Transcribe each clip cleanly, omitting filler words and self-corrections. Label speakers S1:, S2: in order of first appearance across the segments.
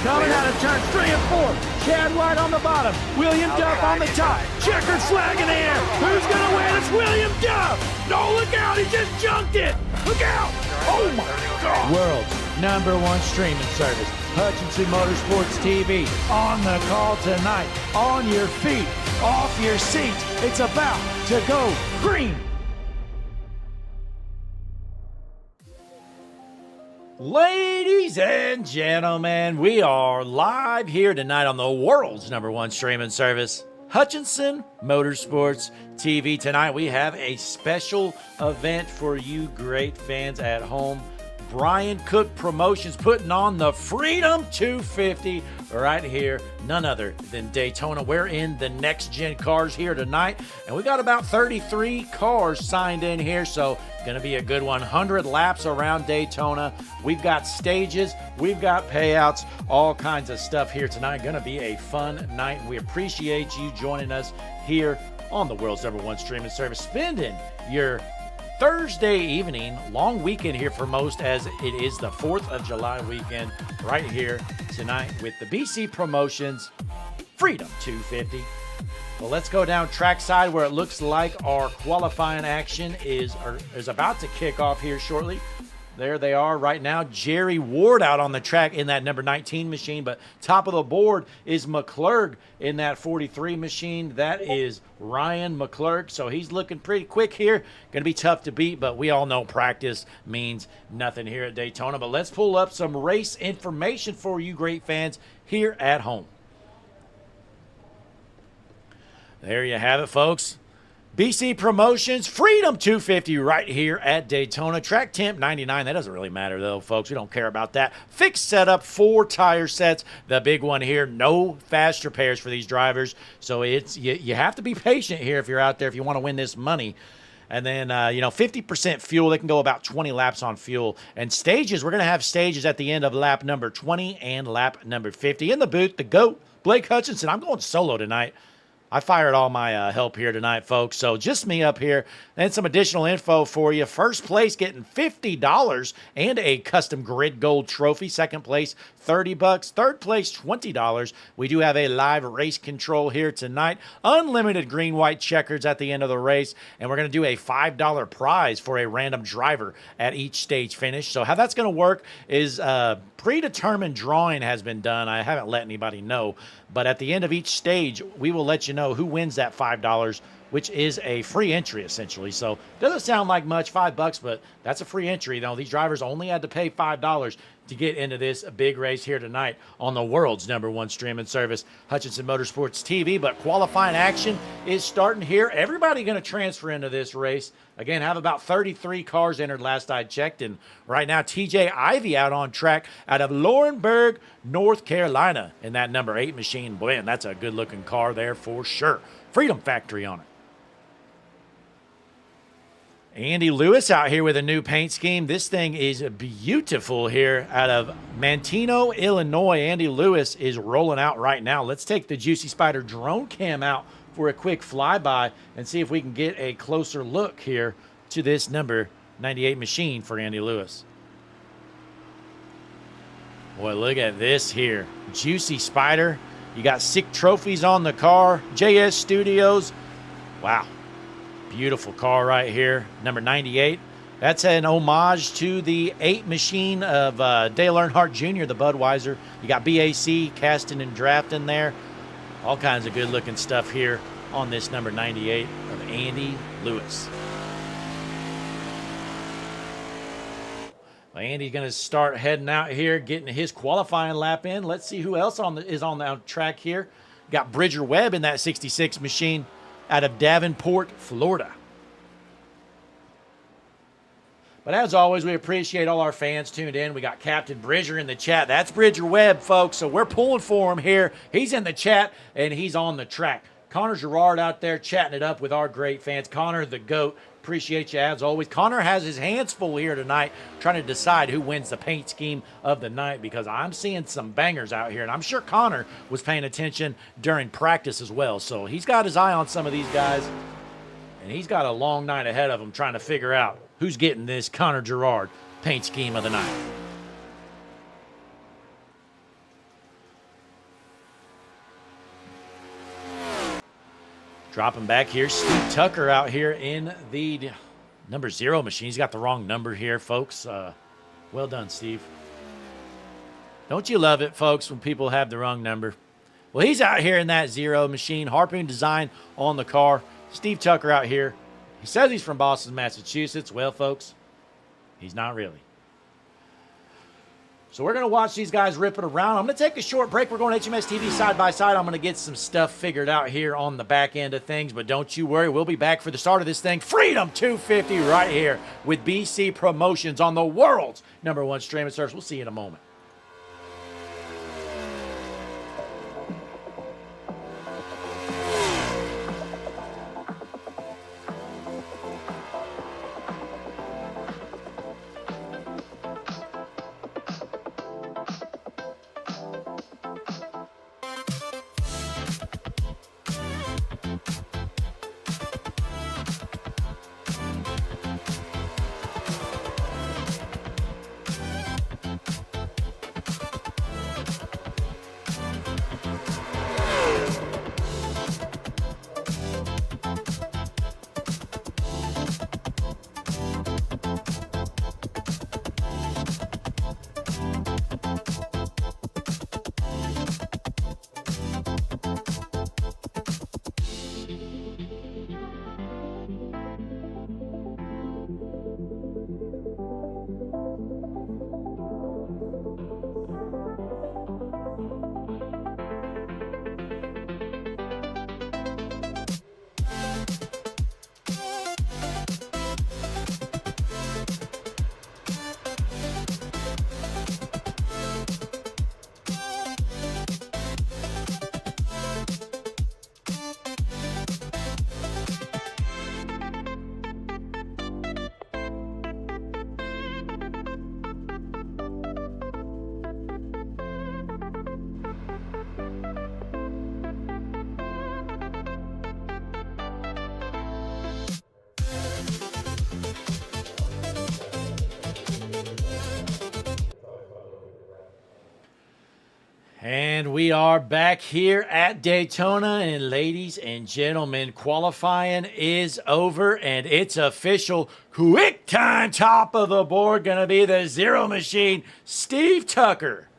S1: Coming out of turns 3 and 4. Chad White on the bottom. William Duff on the top. Checkered flag in the air. Who's going to win? It's William Duff. No, look out. He just junked it. Look out. Oh, my God. World's #1 streaming service. Hutchinson Motorsports TV. On the call tonight. On your feet. Off your seat. It's about to go green. Ladies and gentlemen, we are live here tonight on the world's #1 streaming service, Hutchinson Motorsports TV. Tonight we have a special event for you great fans at home. Bryan Cooke Promotions putting on the Freedom 250 right here. None other than Daytona. We're in the NextGen Cars here tonight, and we got about 33 cars signed in here, so going to be a good 100 laps around Daytona. We've got stages, we've got payouts, all kinds of stuff here tonight. Going to be a fun night. We appreciate you joining us here on the world's #1 streaming service, spending your Thursday evening, long weekend here for most, as it is the 4th of July weekend right here tonight with the BC Promotions Freedom 250. Well, let's go down trackside where it looks like our qualifying action is about to kick off here shortly. There they are right now. Jerry Ward out on the track in that number 19 machine, but top of the board is McClurg in that 43 machine. That is Ryan McClurg, so he's looking pretty quick here. Going to be tough to beat, but we all know practice means nothing here at Daytona. But let's pull up some race information for you great fans here at home. There you have it, folks. BC Promotions Freedom 250 right here at Daytona. Track temp 99. That doesn't really matter, though, folks. We don't care about that. Fixed setup, 4 tire sets. The big one here, no fast repairs for these drivers. So it's you have to be patient here if you're out there, if you want to win this money. And then, 50% fuel. They can go about 20 laps on fuel. And stages, we're going to have stages at the end of lap number 20 and lap number 50. In the booth, the GOAT, Blake Hutchinson. I'm going solo tonight. I fired all my help here tonight, folks. So just me up here and some additional info for you. First place getting $50 and a custom grid gold trophy. Second place, $30. Third place, $20. We do have a live race control here tonight. Unlimited green-white checkers at the end of the race. And we're going to do a $5 prize for a random driver at each stage finish. So how that's going to work is predetermined drawing has been done. I haven't let anybody know. But at the end of each stage, we will let you know who wins that $5, which is a free entry, essentially. So it doesn't sound like much, $5, but that's a free entry. Though these drivers only had to pay $5 to get into this big race here tonight on the world's #1 streaming service, Hutchinson Motorsports TV. But qualifying action is starting here. Everybody going to transfer into this race. Again, have about 33 cars entered last I checked. And right now, TJ Ivy out on track out of Laurinburg, North Carolina in that number 8 machine. Boy, and that's a good-looking car there for sure. Freedom Factory on it. Andy Lewis out here with a new paint scheme. This thing is beautiful here out of Manteno, Illinois. Andy Lewis is rolling out right now. Let's take the Juicy Spider drone cam out for a quick flyby and see if we can get a closer look here to this number 98 machine for Andy Lewis. Boy, look at this here. Juicy Spider. You got 6 trophies on the car. JS Studios. Wow. Beautiful car right here, number 98. That's an homage to the 8 machine of Dale Earnhardt Jr., the Budweiser. You got BAC casting and drafting there. All kinds of good-looking stuff here on this number 98 of Andy Lewis. Well, Andy's going to start heading out here, getting his qualifying lap in. Let's see who else is on the track here. Got Bridger Webb in that 66 machine out of Davenport, Florida. But as always, we appreciate all our fans tuned in. We got Captain Bridger in the chat. That's Bridger Webb, folks, so we're pulling for him here. He's in the chat, and he's on the track. Connor Gerard out there chatting it up with our great fans. Connor, the GOAT, appreciate you as always. Connor has his hands full here tonight trying to decide who wins the paint scheme of the night, because I'm seeing some bangers out here, and I'm sure Connor was paying attention during practice as well. So he's got his eye on some of these guys, and he's got a long night ahead of him trying to figure out who's getting this Connor Gerard paint scheme of the night. Dropping back here, Steve Tucker out here in the number 0 machine. He's got the wrong number here, folks. Well done, Steve. Don't you love it, folks, when people have the wrong number? Well, he's out here in that 0 machine. Harpoon design on the car. Steve Tucker out here. He says he's from Boston, Massachusetts. Well, folks, he's not really. So we're going to watch these guys rip it around. I'm going to take a short break. We're going HMS TV side by side. I'm going to get some stuff figured out here on the back end of things, but don't you worry. We'll be back for the start of this thing. Freedom 250 right here with BC Promotions on the world's #1 streaming service. We'll see you in a moment. And we are back here at Daytona, and ladies and gentlemen, qualifying is over, and it's official. Quick time, top of the board, going to be the 0 machine, Steve Tucker.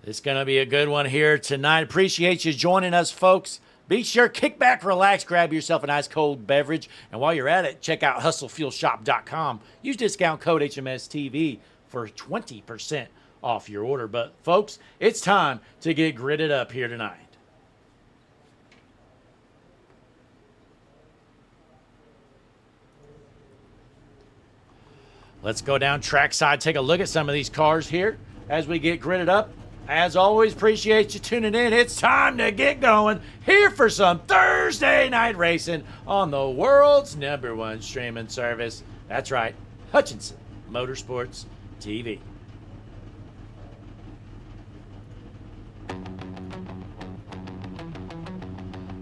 S1: It's going to be a good one here tonight. Appreciate you joining us, folks. Be sure, kick back, relax, grab yourself an ice-cold beverage, and while you're at it, check out hustlefuelshop.com. Use discount code HMS TV for 20% off your order. But, folks, it's time to get gridded up here tonight. Let's go down trackside, take a look at some of these cars here as we get gridded up. As always, appreciate you tuning in. It's time to get going here for some Thursday night racing on the world's #1 streaming service. That's right, Hutchinson Motorsports TV.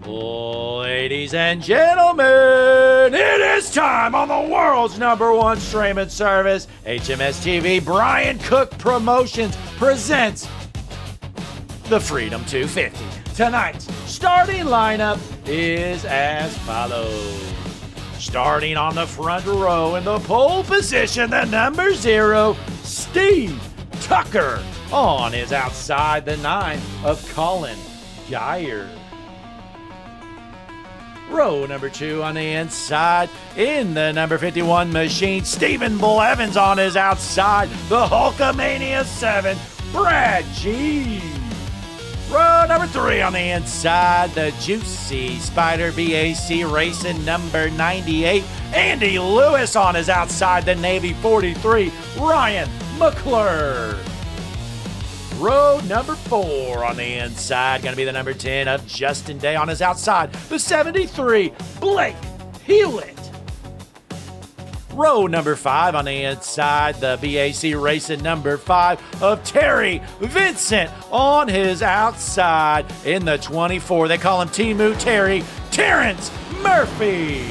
S1: Ladies and gentlemen, it is time on the world's #1 streaming service. HMS TV, Bryan Cooke Promotions presents the Freedom 250. Tonight's starting lineup is as follows. Starting on the front row in the pole position, the number 0, Steve Tucker. On his outside, the 9 of Colin Geyer. Row number 2 on the inside, in the number 51 machine, Stephen Blevins. On his outside, the Hulkamania 7, Brad G. Row number 3 on the inside, the Juicy Spider BAC Racing number 98, Andy Lewis. On his outside, the Navy 43, Ryan McClure. Row number 4 on the inside, going to be the number 10 of Justin Day. On his outside, the 73, Blake Hewlett. Row number 5 on the inside, the BAC Racing number 5 of Terry Vincent. On his outside, in the 24, they call him Timu Terry, Terrence Murphy.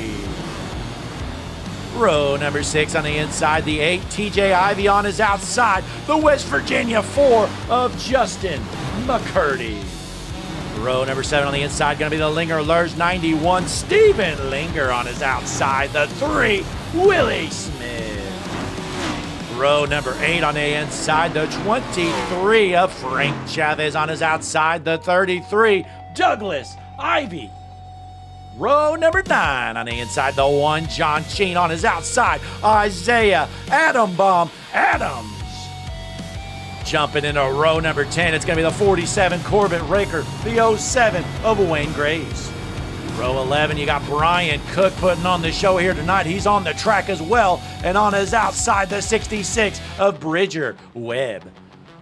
S1: Row number 6 on the inside, the 8, TJ Ivy. On his outside, the West Virginia 4 of Justin McCurdy. Row number 7 on the inside, going to be the Linger Lurs 91. Steven Linger on his outside. The 3, Willie Smith. Row number 8 on the inside, the 23 of Frank Chavez on his outside. The 33, Douglas Ivy. Row number 9 on the inside, the 1, John Sheen on his outside. Isaiah Adam Bomb Adams. Jumping into row number 10, it's going to be the 47 Corbett Raker, the 07 of Wayne Graves. Row 11, you got Bryan Cooke putting on the show here tonight. He's on the track as well, and on his outside, the 66 of Bridger Webb.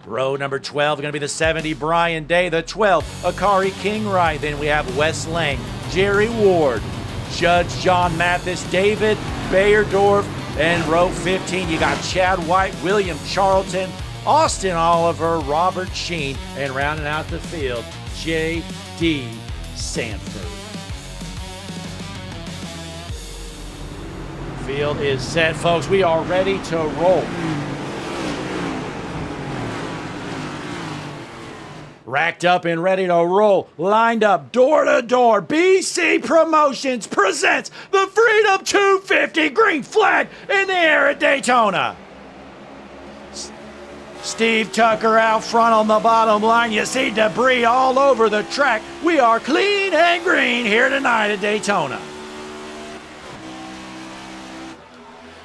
S1: Row number 12, going to be the 70 Brian Day, the 12 Akari Kingwright. Then we have Wes Lang, Jerry Ward, Judge John Mathis, David Bayerdorf, and row 15, you got Chad White, William Charlton, Austin Oliver, Robert Sheen, and rounding out the field, J.D. Sanford. Field is set, folks. We are ready to roll. Racked up and ready to roll. Lined up, door to door. BC Promotions presents the Freedom 250 green flag in the air at Daytona. Steve Tucker out front on the bottom line. You see debris all over the track. We are clean and green here tonight at Daytona.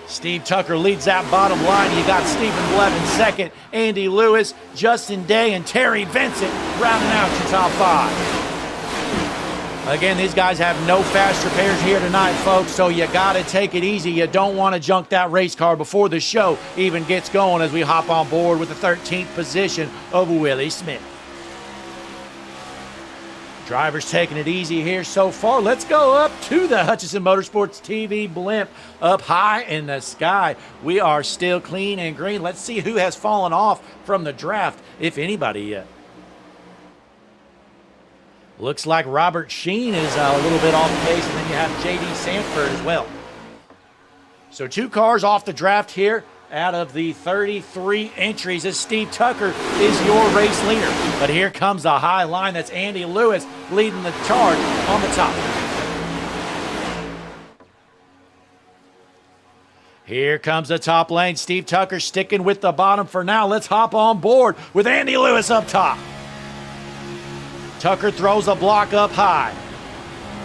S1: Steve Tucker leads that bottom line. You got Stephen Blevins second, Andy Lewis, Justin Day, and Terry Vincent rounding out your top 5. Again, these guys have no fast repairs here tonight, folks, so you got to take it easy. You don't want to junk that race car before the show even gets going as we hop on board with the 13th position of Willie Smith. Drivers taking it easy here so far. Let's go up to the Hutchinson Motorsports TV blimp up high in the sky. We are still clean and green. Let's see who has fallen off from the draft, if anybody yet. Looks like Robert Sheen is a little bit off pace, and then you have J.D. Sanford as well. So 2 cars off the draft here out of the 33 entries as Steve Tucker is your race leader. But here comes the high line. That's Andy Lewis leading the charge on the top. Here comes the top lane. Steve Tucker sticking with the bottom for now. Let's hop on board with Andy Lewis up top. Tucker throws a block up high.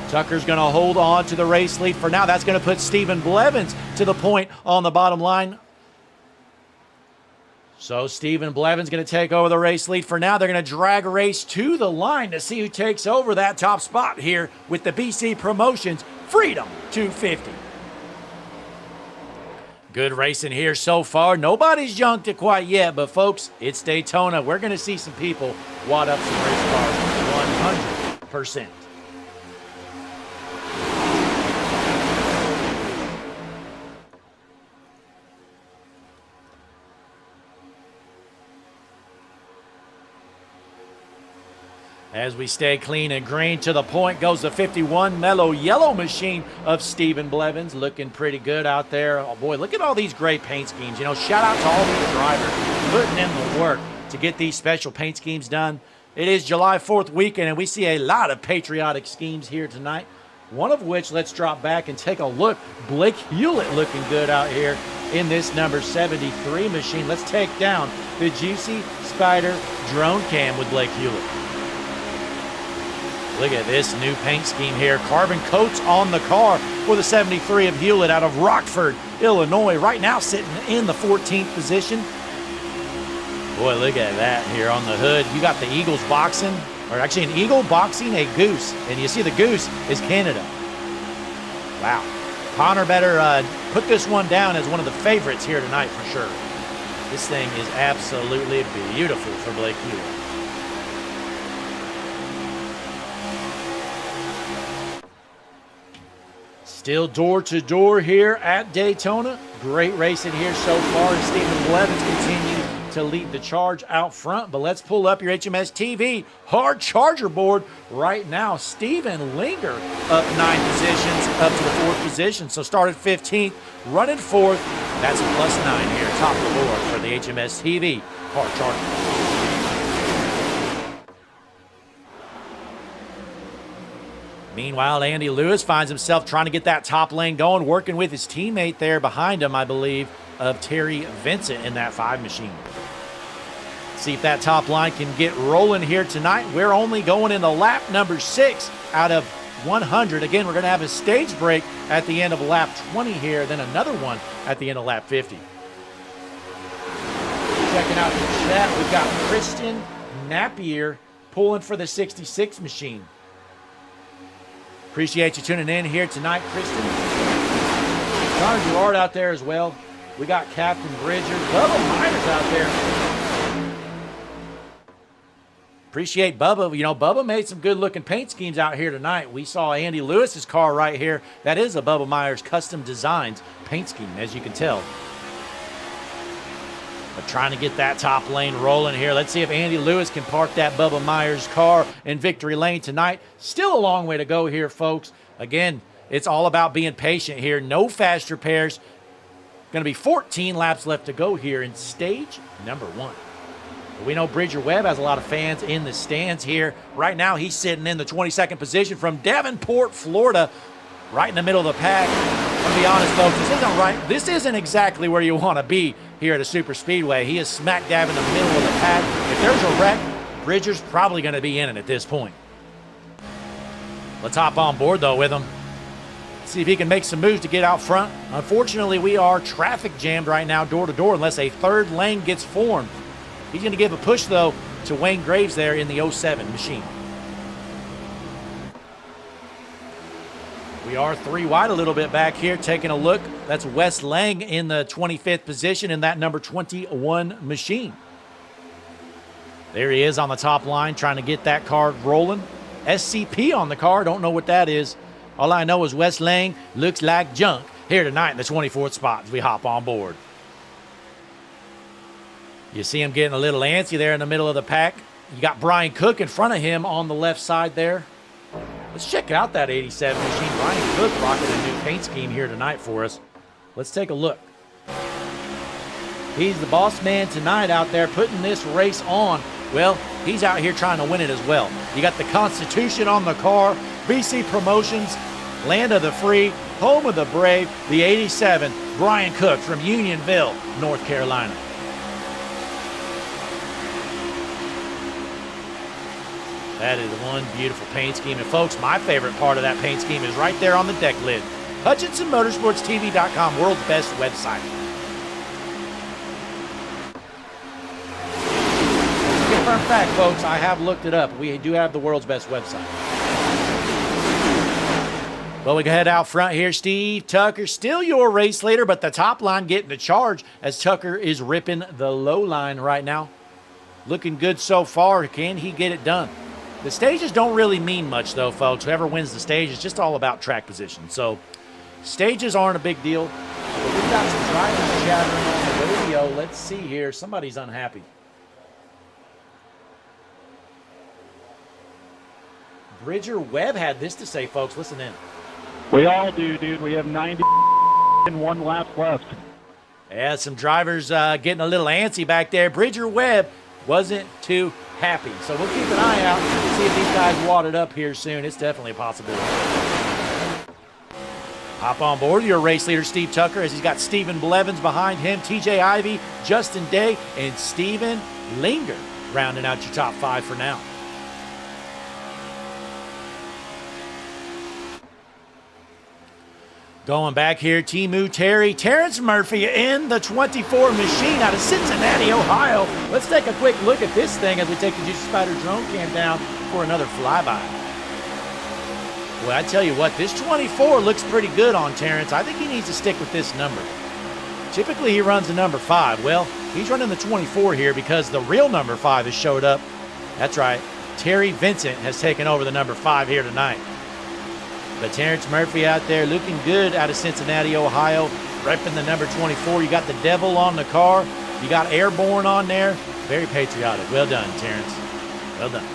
S1: Tucker's going to hold on to the race lead for now. That's going to put Stephen Blevins to the point on the bottom line. So Stephen Blevins going to take over the race lead for now. They're going to drag a race to the line to see who takes over that top spot here with the BC Promotions Freedom 250. Good racing here so far. Nobody's junked it quite yet, but folks, it's Daytona. We're going to see some people wad up some race cars 100%. As we stay clean and green, to the point goes the 51 Mellow Yellow machine of Stephen Blevins. Looking pretty good out there. Oh boy, look at all these great paint schemes. You know, shout out to all these drivers putting in the work to get these special paint schemes done. It is July 4th weekend, and we see a lot of patriotic schemes here tonight. One of which, let's drop back and take a look. Blake Hewlett looking good out here in this number 73 machine. Let's take down the Juicy Spider drone cam with Blake Hewlett. Look at this new paint scheme here. Carbon coats on the car for the 73 of Hewlett out of Rockford, Illinois. Right now sitting in the 14th position. Boy, look at that here on the hood. You got the Eagles boxing, or actually an eagle boxing a goose. And you see the goose is Canada. Wow. Connor better put this one down as one of the favorites here tonight for sure. This thing is absolutely beautiful for Blake Hewlett. Still door to door here at Daytona. Great racing here so far, and Stephen Blevins continues to lead the charge out front. But let's pull up your HMS TV hard charger board right now. Stephen Linger up 9 positions up to the 4th position. So started 15th, running 4th. That's a +9 here, top of the board for the HMS TV hard charger. Meanwhile, Andy Lewis finds himself trying to get that top lane going, working with his teammate there behind him, I believe, of Terry Vincent in that 5 machine. See if that top line can get rolling here tonight. We're only going into lap number 6 out of 100. Again, we're going to have a stage break at the end of lap 20 here, then another one at the end of lap 50. Checking out the chat, we've got Christian Napier pulling for the 66 machine. Appreciate you tuning in here tonight, Christian. Connor Gerard out there as well. We got Captain Bridger. Bubba Myers out there. Appreciate Bubba. You know, Bubba made some good-looking paint schemes out here tonight. We saw Andy Lewis's car right here. That is a Bubba Myers custom designs paint scheme, as you can tell. But trying to get that top lane rolling here. Let's see if Andy Lewis can park that Bubba Myers car in victory lane tonight. Still a long way to go here, folks. Again, it's all about being patient here. No fast repairs. Going to be 14 laps left to go here in stage number 1. We know Bridger Webb has a lot of fans in the stands here. Right now, he's sitting in the 22nd position from Davenport, Florida, right in the middle of the pack. I'm gonna be honest, folks, this isn't exactly where you want to be here at a super speedway. He is smack dab in the middle of the pack. If there's a wreck, Bridger's probably going to be in it at this point. Let's hop on board, though, with him. See if he can make some moves to get out front. Unfortunately, we are traffic jammed right now door to door unless a third lane gets formed. He's going to give a push, though, to Wayne Graves there in the 07 machine. We are 3 wide a little bit back here, taking a look. That's Wes Lang in the 25th position in that number 21 machine. There he is on the top line trying to get that car rolling. SCP on the car, don't know what that is. All I know is Wes Lang looks like junk here tonight in the 24th spot as we hop on board. You see him getting a little antsy there in the middle of the pack. You got Bryan Cooke in front of him on the left side there. Let's check out that 87 machine. Bryan Cooke rocking a new paint scheme here tonight for us. Let's take a look. He's the boss man tonight out there putting this race on. Well, he's out here trying to win it as well. You got the Constitution on the car, BC Promotions, Land of the Free, Home of the Brave, the 87, Bryan Cooke from Unionville, North Carolina. That is one beautiful paint scheme. And folks, my favorite part of that paint scheme is right there on the deck lid. HutchinsonMotorsportsTV.com, world's best website. Confirmed fact, folks, I have looked it up. We do have the world's best website. Well, we go head out front here. Steve Tucker, still your race leader, but the top line getting the charge as Tucker is ripping the low line right now. Looking good so far. Can he get it done? The stages don't really mean much, though, folks. Whoever wins the stage is just all about track position. So, stages aren't a big deal. But we've got some drivers chattering on the radio. Let's see here. Somebody's unhappy. Bridger Webb had this to say, folks. Listen in.
S2: We all do, dude. We have 91 laps left.
S1: Yeah, some drivers getting a little antsy back there. Bridger Webb wasn't too happy. So we'll keep an eye out and see if these guys wadded up here soon. It's definitely a possibility. Hop on board your race leader, Steve Tucker, as he's got Stephen Blevins behind him, TJ Ivey, Justin Day, and Steven Linger rounding out your top 5 for now. Going back here, Timu Terry, Terrence Murphy in the 24 machine out of Cincinnati, Ohio. Let's take a quick look at this thing as we take the Juicy Spider drone cam down for another flyby. Well, I tell you what, this 24 looks pretty good on Terrence. I think he needs to stick with this number. Typically, he runs the number 5. Well, he's running the 24 here because the real number 5 has showed up. That's right. Terry Vincent has taken over the number 5 here tonight. But Terrence Murphy out there looking good out of Cincinnati, Ohio, repping the number 24. You got the devil on the car. You got Airborne on there. Very patriotic. Well done, Terrence. Well done.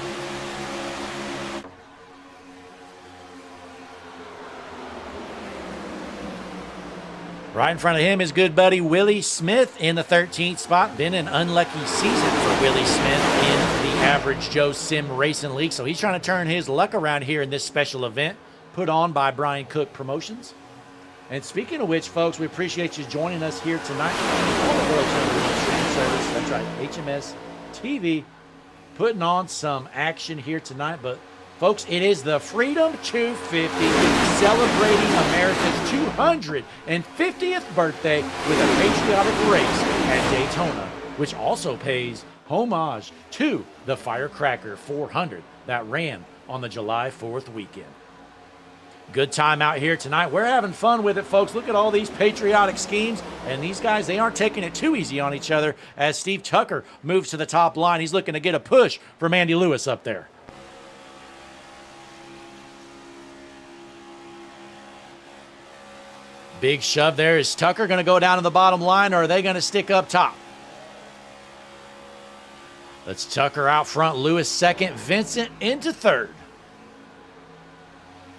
S1: Right in front of him is good buddy Willie Smith in the 13th spot. Been an unlucky season for Willie Smith in the Average Joe Sim Racing League. So he's trying to turn his luck around here in this special event. put on by Bryan Cooke Promotions. And speaking of which, folks, we appreciate you joining us here tonight on the world's number one streaming service. That's right, HMS TV, putting on some action here tonight. But folks, it is the Freedom 250, celebrating America's 250th birthday with a patriotic race at Daytona, which also pays homage to the Firecracker 400 that ran on the July 4th weekend. Good time out here tonight. We're having fun with it, folks. Look at all these patriotic schemes. And these guys, they aren't taking it too easy on each other as Steve Tucker moves to the top line. He's looking to get a push from Andy Lewis up there. Big shove there. Is Tucker going to go down to the bottom line, or are they going to stick up top? That's Tucker out front. Lewis second. Vincent into third.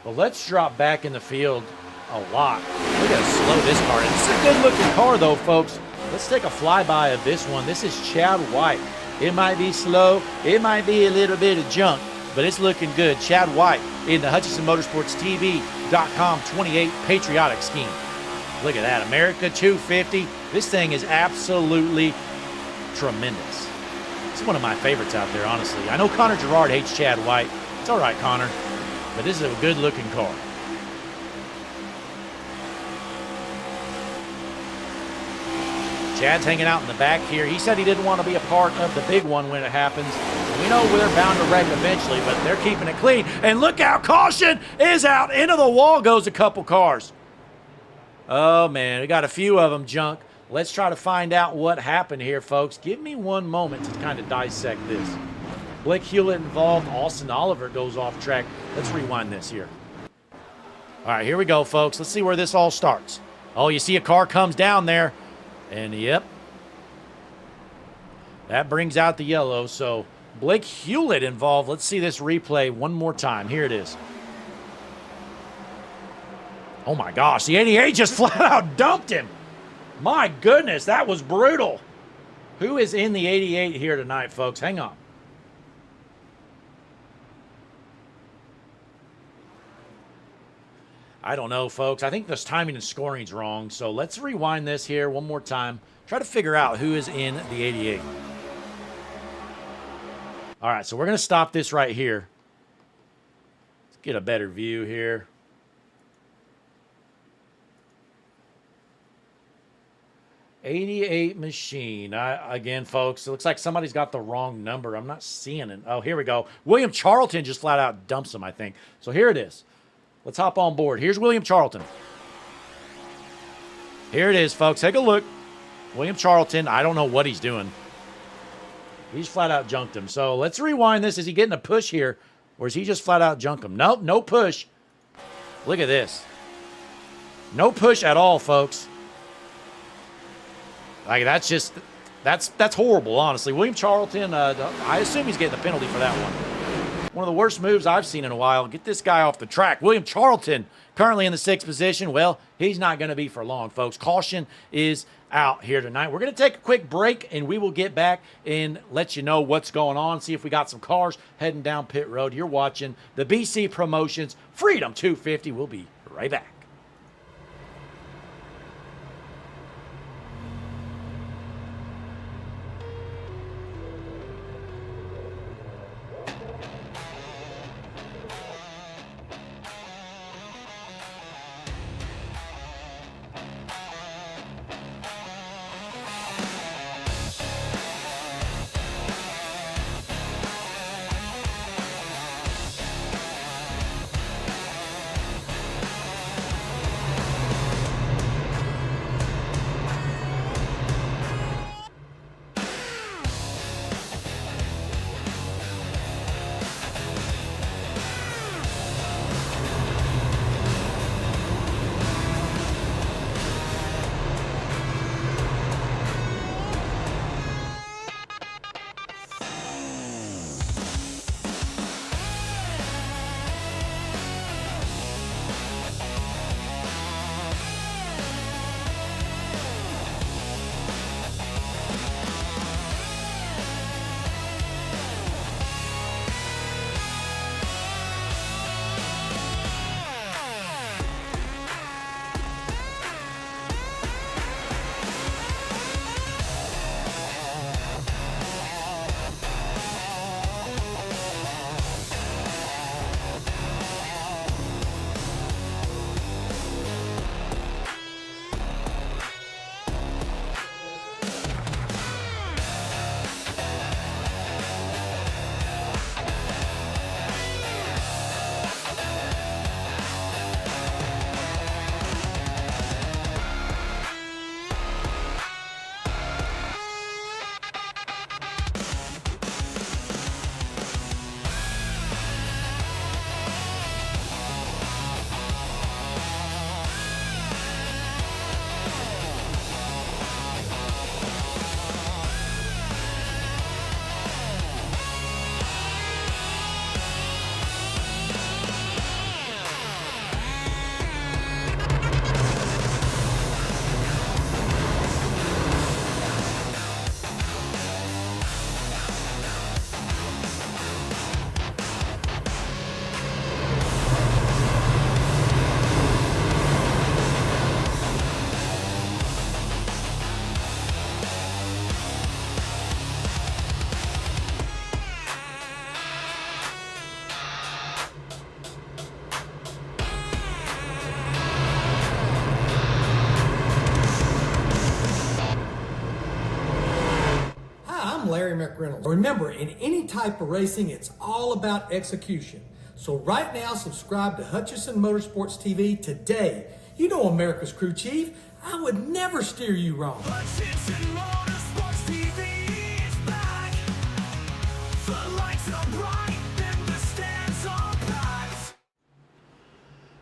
S1: Well, let's drop back in the field a lot. Look at how slow this car is. It's a good-looking car, though, folks. Let's take a flyby of this one. This is Chad White. It might be slow. It might be a little bit of junk, but it's looking good. Chad White in the Hutchinson Motorsports TV.com 28 patriotic scheme. Look at that. America 250. This thing is absolutely tremendous. It's one of my favorites out there, honestly. I know Connor Gerard hates Chad White. It's all right, Connor. But this is a good-looking car. Chad's hanging out in the back here. He said he didn't want to be a part of the big one when it happens. We know they're bound to wreck eventually, but they're keeping it clean. And look out, caution is out. Into the wall goes a couple cars. Oh, man, we got a few of them junk. Let's try to find out what happened here, folks. Give me one moment to kind of dissect this. Blake Hewlett involved. Austin Oliver goes off track. Let's rewind this here. All right, here we go, folks. Let's see where this all starts. Oh, you see a car comes down there. And, yep. That brings out the yellow. So, Blake Hewlett involved. Let's see this replay one more time. Here it is. Oh, my gosh. The 88 just flat out dumped him. My goodness, that was brutal. Who is in the 88 here tonight, folks? Hang on. I don't know, folks. I think this timing and scoring is wrong. So let's rewind this here one more time. Try to figure out who is in the 88. All right, so we're going to stop this right here. Let's get a better view here. '88 machine. Again, folks, it looks like somebody's got the wrong number. I'm not seeing it. Oh, here we go. William Charlton just flat out dumps him, I think. So here it is. Let's hop on board. Here's William Charlton. Here it is, folks. Take a look. William Charlton, I don't know what he's doing. He's flat out junked him. So let's rewind this. Is he getting a push here, or is he just flat out junk him? Nope, no push. Look at this. No push at all, folks. Like, that's just, that's horrible, honestly. William Charlton, I assume he's getting the penalty for that one. One of the worst moves I've seen in a while. Get this guy off the track. William Charlton, currently in the 6th position. Well, he's not going to be for long, folks. Caution is out here tonight. We're going to take a quick break, and we will get back and let you know what's going on, see if we got some cars heading down pit road. You're watching the BC Promotions Freedom 250. We'll be right back.
S3: I'm Larry McReynolds. Remember, in any type of racing, it's all about execution. So right now, subscribe to Hutchinson Motorsports TV today. You know America's crew chief. I would never steer you wrong.
S4: Hutchinson Motorsports TV is back. The lights are bright and the stands are packed.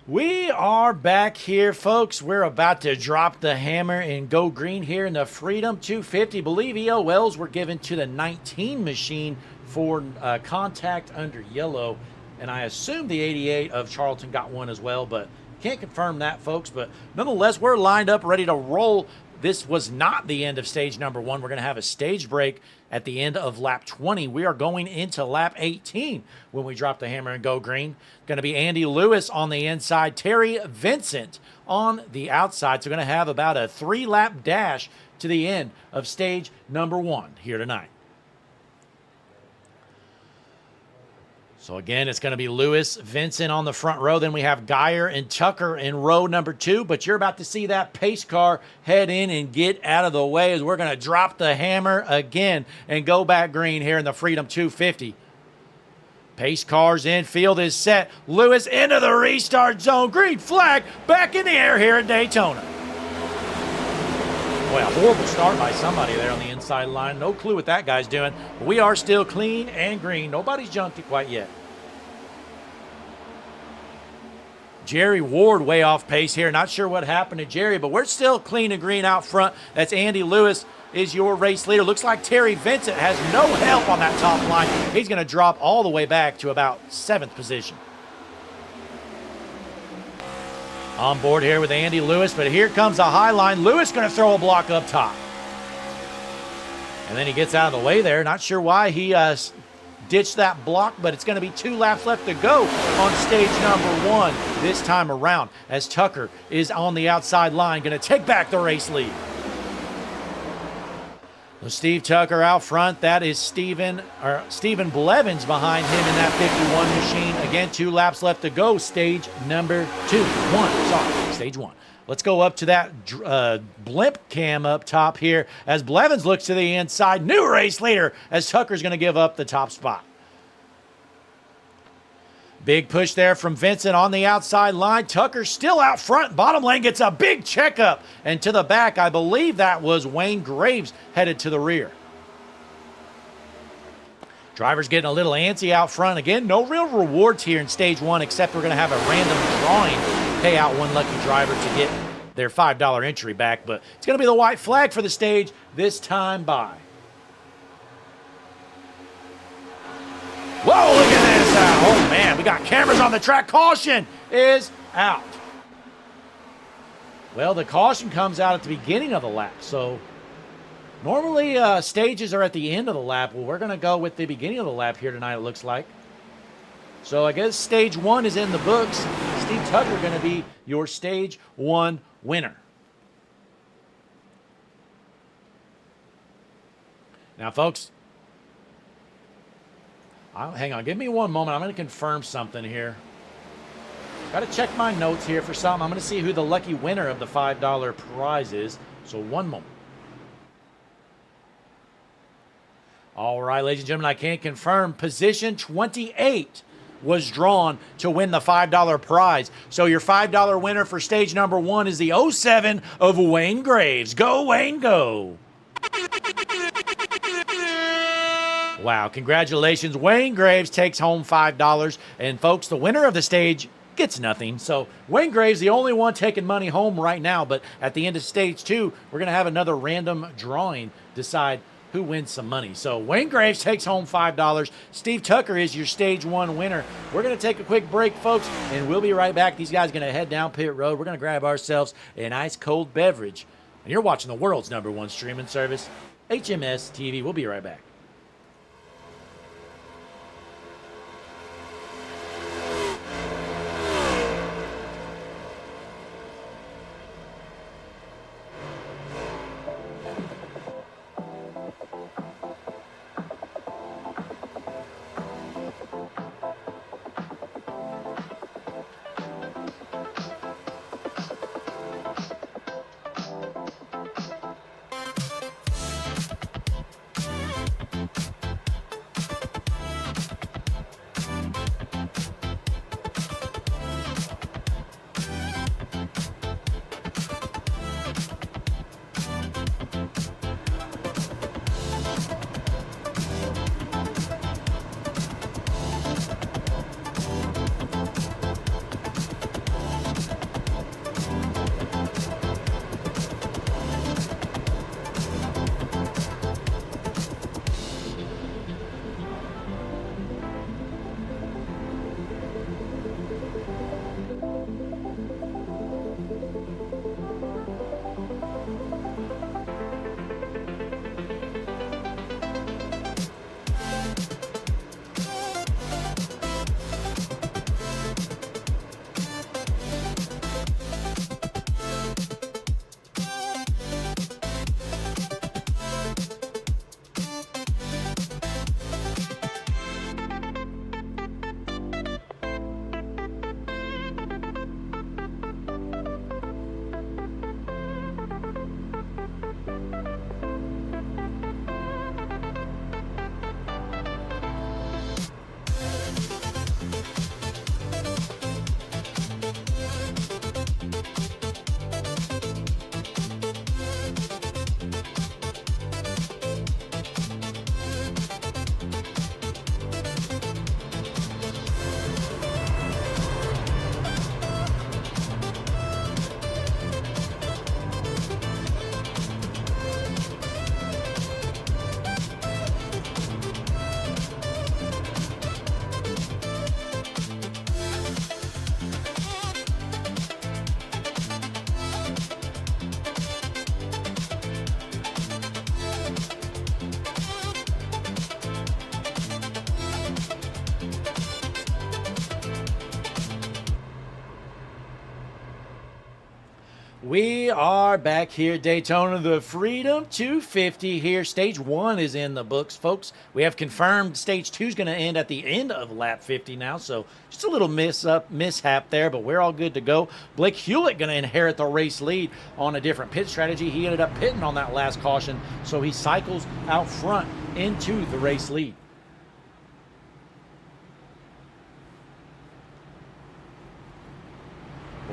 S1: We are back here, folks. We're about to drop the hammer and go green here in the Freedom 250. Believe EOLs were given to the 19 machine for contact under yellow. And I assume the 88 of Charlton got one as well, but can't confirm that, folks. But nonetheless, we're lined up, ready to roll. This was not the end of stage number 1. We're going to have a stage break at the end of lap 20. We are going into lap 18 when we drop the hammer and go green. Going to be Andy Lewis on the inside, Terry Vincent on the outside. So we're going to have about a 3-lap dash to the end of stage number 1 here tonight. So again, it's going to be Lewis, Vincent on the front row. Then we have Geyer and Tucker in row number 2. But you're about to see that pace car head in and get out of the way as we're going to drop the hammer again and go back green here in the Freedom 250. Pace car's infield is set. Lewis into the restart zone. Green flag back in the air here at Daytona. Boy, a horrible start by somebody there on the inside line. No clue what that guy's doing. But we are still clean and green. Nobody's junked it quite yet. Jerry Ward way off pace here. Not sure what happened to Jerry, but we're still clean and green out front. That's Andy Lewis is your race leader. Looks like Terry Vincent has no help on that top line. He's going to drop all the way back to about 7th position. On board here with Andy Lewis, but here comes a high line. Lewis going to throw a block up top. And then he gets out of the way there. Not sure why he ditched that block, but it's going to be 2 laps left to go on stage number 1 this time around as Tucker is on the outside line, going to take back the race lead. So Steve Tucker out front. That is Stephen Blevins behind him in that 51 machine. Again, 2 laps left to go. Stage number 1. Stage 1. Let's go up to that blimp cam up top here as Blevins looks to the inside. New race leader as Tucker's going to give up the top spot. Big push there from Vincent on the outside line. Tucker still out front. Bottom lane gets a big checkup. And to the back, I believe that was Wayne Graves headed to the rear. Driver's getting a little antsy out front. Again, no real rewards here in stage 1, except we're going to have a random drawing, pay out one lucky driver to get their $5 entry back. But it's going to be the white flag for the stage this time by. Whoa, look at this. Oh, man, we got cameras on the track. Caution is out. Well, the caution comes out at the beginning of the lap. So normally stages are at the end of the lap. Well, we're going to go with the beginning of the lap here tonight, it looks like. So I guess stage 1 is in the books. Steve Tucker going to be your stage 1 winner. Now, folks, hang on, give me one moment. I'm going to confirm something here. Got to check my notes here for something. I'm going to see who the lucky winner of the $5 prize is. So one moment. All right, ladies and gentlemen, I can confirm position 28 was drawn to win the $5 prize. So your $5 winner for stage number 1 is the 07 of Wayne Graves. Go, Wayne, go. Wow, congratulations. Wayne Graves takes home $5. And folks, the winner of the stage gets nothing. So Wayne Graves, the only one taking money home right now. But at the end of stage 2, we're going to have another random drawing decide who wins some money. So Wayne Graves takes home $5. Steve Tucker is your stage 1 winner. We're going to take a quick break, folks, and we'll be right back. These guys are going to head down pit road. We're going to grab ourselves an ice cold beverage. And you're watching the world's #1 streaming service, HMS TV. We'll be right back. We are back here at Daytona, the Freedom 250 here. Stage 1 is in the books, folks. We have confirmed Stage 2 is going to end at the end of lap 50 now, so just a little mishap there, but we're all good to go. Blake Hewlett going to inherit the race lead on a different pit strategy. He ended up pitting on that last caution, so he cycles out front into the race lead.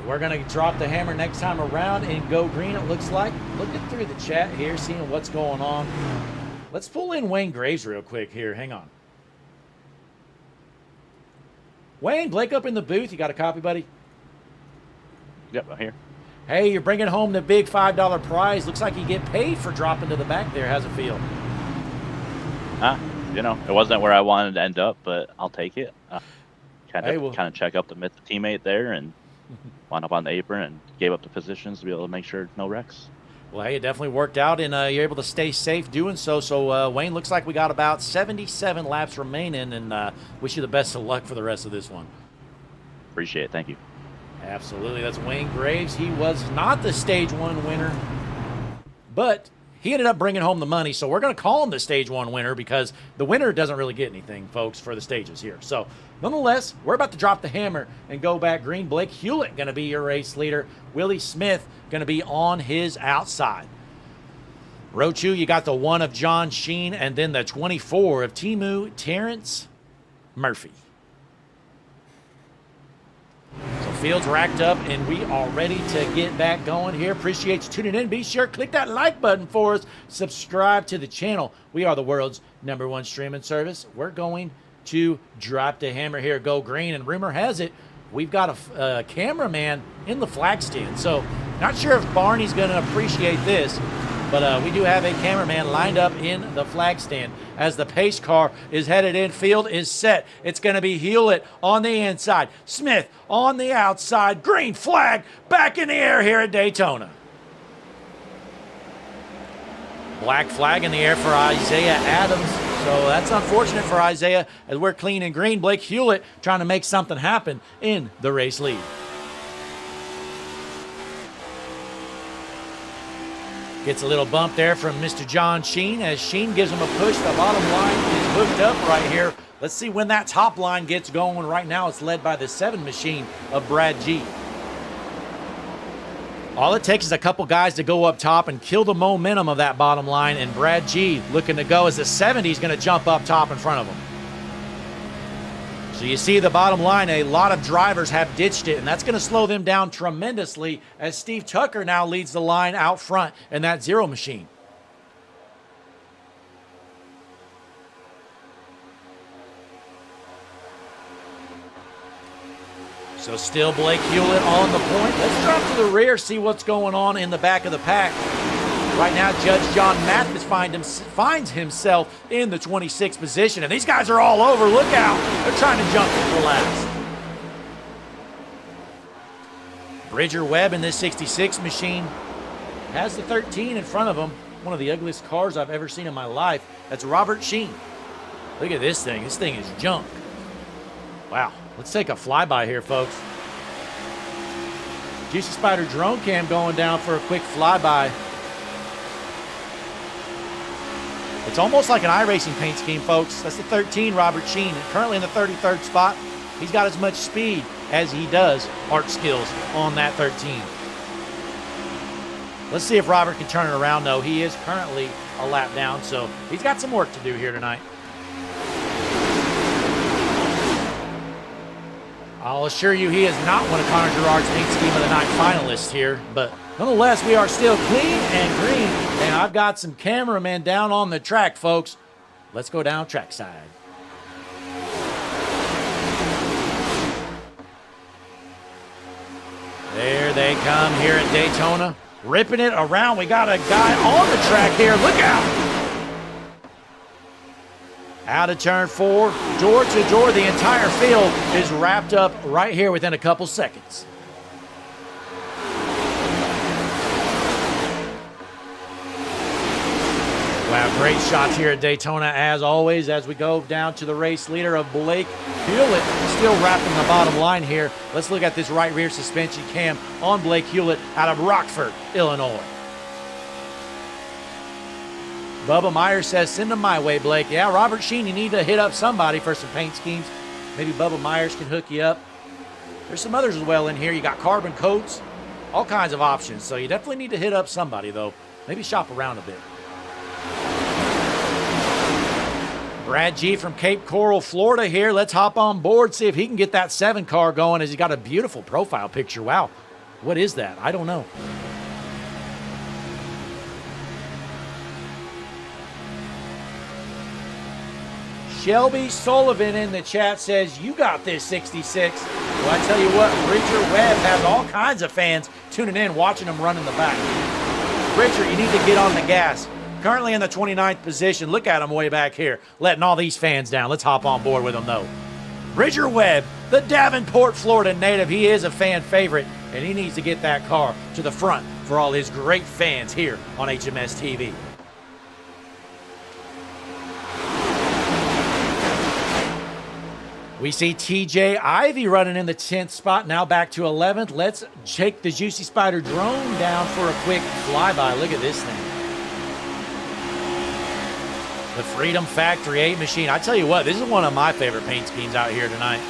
S1: We're going to drop the hammer next time around and go green, it looks like. Looking through the chat here, seeing what's going on. Let's pull in Wayne Graves real quick here. Hang on. Wayne, Blake up in the booth. You got a copy, buddy?
S5: Yep, I'm here.
S1: Hey, you're bringing home the big $5 prize. Looks like you get paid for dropping to the back there. How's it feel?
S5: You know, it wasn't where I wanted to end up, but I'll take it. Kind of check up the teammate there and wound up on the apron and gave up the positions to be able to make sure no wrecks.
S1: Well, hey, it definitely worked out, and you're able to stay safe doing so. So, Wayne, looks like we got about 77 laps remaining, and wish you the best of luck for the rest of this one.
S5: Appreciate it. Thank you.
S1: Absolutely. That's Wayne Graves. He was not the Stage 1 winner, but he ended up bringing home the money, so we're going to call him the Stage 1 winner because the winner doesn't really get anything, folks, for the stages here. So, nonetheless, we're about to drop the hammer and go back green. Blake Hewlett going to be your race leader. Willie Smith going to be on his outside. Row 2, you got the 1 of John Sheen and then the 24 of Timu Terrence Murphy. So field's racked up, and we are ready to get back going here. Appreciate you tuning in. Be sure to click that like button for us. Subscribe to the channel. We are the world's #1 streaming service. We're going to drop the hammer here, go green, and rumor has it we've got a cameraman in the flag stand. So not sure if Barney's going to appreciate this, but we do have a cameraman lined up in the flag stand as the pace car is headed in. Field is set. It's going to be Hewlett on the inside, Smith on the outside. Green flag back in the air here at Daytona. Black flag in the air for Isaiah Adams. So that's unfortunate for Isaiah as we're clean and green. Blake Hewlett trying to make something happen in the race lead. Gets a little bump there from Mr. John Sheen as Sheen gives him a push. The bottom line is hooked up right here. Let's see when that top line gets going. Right now it's led by the 7 machine of Brad G. All it takes is a couple guys to go up top and kill the momentum of that bottom line, and Brad G looking to go as the 70 is going to jump up top in front of him. So you see the bottom line, a lot of drivers have ditched it, and that's going to slow them down tremendously as Steve Tucker now leads the line out front in that 0 machine. So still Blake Hewlett on the point. Let's drop to the rear, see what's going on in the back of the pack. Right now, Judge John Mathis finds himself in the 26th position, and these guys are all over. Look out. They're trying to jump for last. Bridger Webb in this 66 machine has the 13 in front of him. One of the ugliest cars I've ever seen in my life. That's Robert Sheen. Look at this thing. This thing is junk. Wow. Let's take a flyby here, folks. Juicy Spider drone cam going down for a quick flyby. It's almost like an iRacing paint scheme, folks. That's the 13, Robert Sheen, currently in the 33rd spot. He's got as much speed as he does art skills on that 13. Let's see if Robert can turn it around, though. He is currently a lap down, so he's got some work to do here tonight. I'll assure you he is not one of Connor Gerard's paint scheme of the night finalists here, but nonetheless, we are still clean and green, and I've got some cameramen down on the track, folks. Let's go down trackside. There they come here at Daytona, ripping it around. We got a guy on the track here. Look out! Out of turn 4, door to door. The entire field is wrapped up right here within a couple seconds. Wow, great shots here at Daytona as always as we go down to the race leader of Blake Hewlett, still wrapping the bottom line here. Let's look at this right rear suspension cam on Blake Hewlett out of Rockford, Illinois. Bubba Myers says, send them my way, Blake. Yeah, Robert Sheen, you need to hit up somebody for some paint schemes. Maybe Bubba Myers can hook you up. There's some others as well in here. You got carbon coats, all kinds of options. So you definitely need to hit up somebody, though. Maybe shop around a bit. Brad G from Cape Coral, Florida here. Let's hop on board, see if he can get that 7 car going as he's got a beautiful profile picture. Wow, what is that? I don't know. Shelby Sullivan in the chat says, you got this 66. Well, I tell you what, Bridger Webb has all kinds of fans tuning in, watching him run in the back. Bridger, you need to get on the gas. Currently in the 29th position. Look at him way back here, letting all these fans down. Let's hop on board with him, though. Bridger Webb, the Davenport, Florida native. He is a fan favorite, and he needs to get that car to the front for all his great fans here on HMS TV. We see TJ Ivy running in the 10th spot, now back to 11th. Let's take the Juicy Spider drone down for a quick flyby. Look at this thing. The Freedom Factory 8 machine. I tell you what, this is one of my favorite paint schemes out here tonight.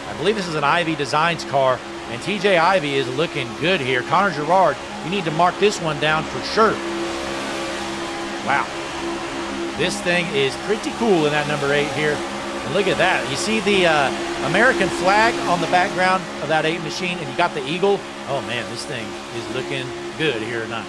S1: I believe this is an Ivy Designs car, and TJ Ivy is looking good here. Connor Gerard, you need to mark this one down for sure. Wow. This thing is pretty cool in that number 8 here. And look at that. You see the American flag on the background of that 8 machine, and you got the eagle. Oh, man, this thing is looking good here tonight.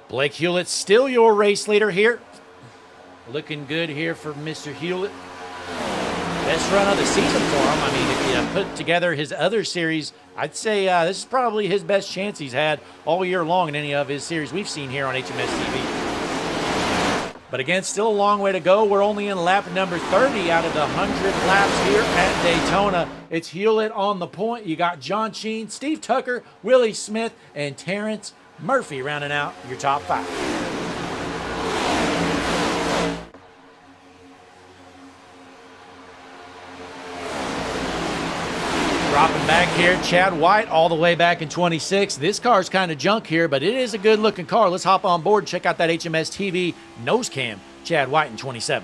S1: Blake Hewlett, still your race leader here. Looking good here for Mr. Hewlett. Best run of the season for him. I mean, if you put together his other series, I'd say this is probably his best chance he's had all year long in any of his series we've seen here on HMS TV. But again, still a long way to go. We're only in lap number 30 out of the 100 laps here at Daytona. It's Hewlett on the point. You got John Sheen, Steve Tucker, Willie Smith, and Terrence Murphy rounding out your top 5. Dropping back here, Chad White all the way back in 26. This car's kind of junk here, but it is a good-looking car. Let's hop on board and check out that HMS TV nose cam. Chad White in 27th.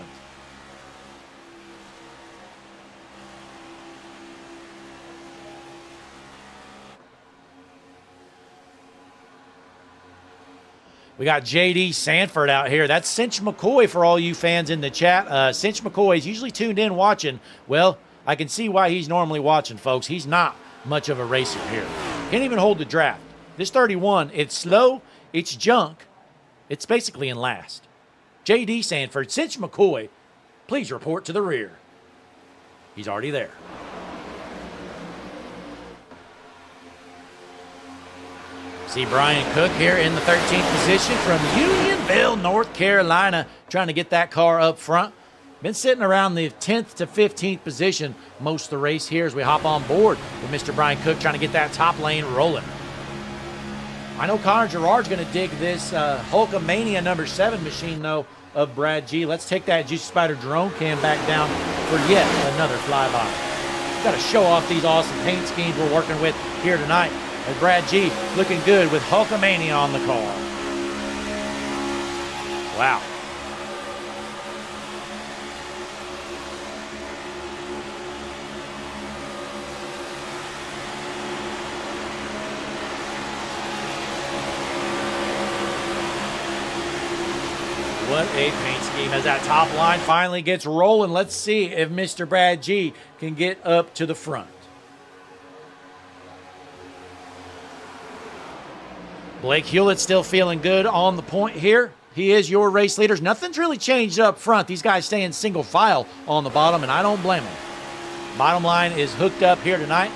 S1: We got J.D. Sanford out here. That's Cinch McCoy for all you fans in the chat. Cinch McCoy is usually tuned in watching. Well, I can see why he's normally watching, folks. He's not much of a racer here. Can't even hold the draft. This 31, it's slow, it's junk. It's basically in last. J.D. Sanford, Cinch McCoy, please report to the rear. He's already there. See Bryan Cooke here in the 13th position from Unionville, North Carolina, trying to get that car up front. Been sitting around the 10th to 15th position most of the race here as we hop on board with Mr. Bryan Cooke trying to get that top lane rolling. I know Connor Gerard's going to dig this Hulkamania number 7 machine, though, of Brad G. Let's take that Juicy Spider drone cam back down for yet another flyby. Got to show off these awesome paint schemes we're working with here tonight. And Brad G looking good with Hulkamania on the car. Wow. What a paint scheme as that top line finally gets rolling. Let's see if Mr. Brad G can get up to the front. Blake Hewlett still feeling good on the point here. He is your race leaders. Nothing's really changed up front. These guys staying single file on the bottom, and I don't blame them. Bottom line is hooked up here tonight.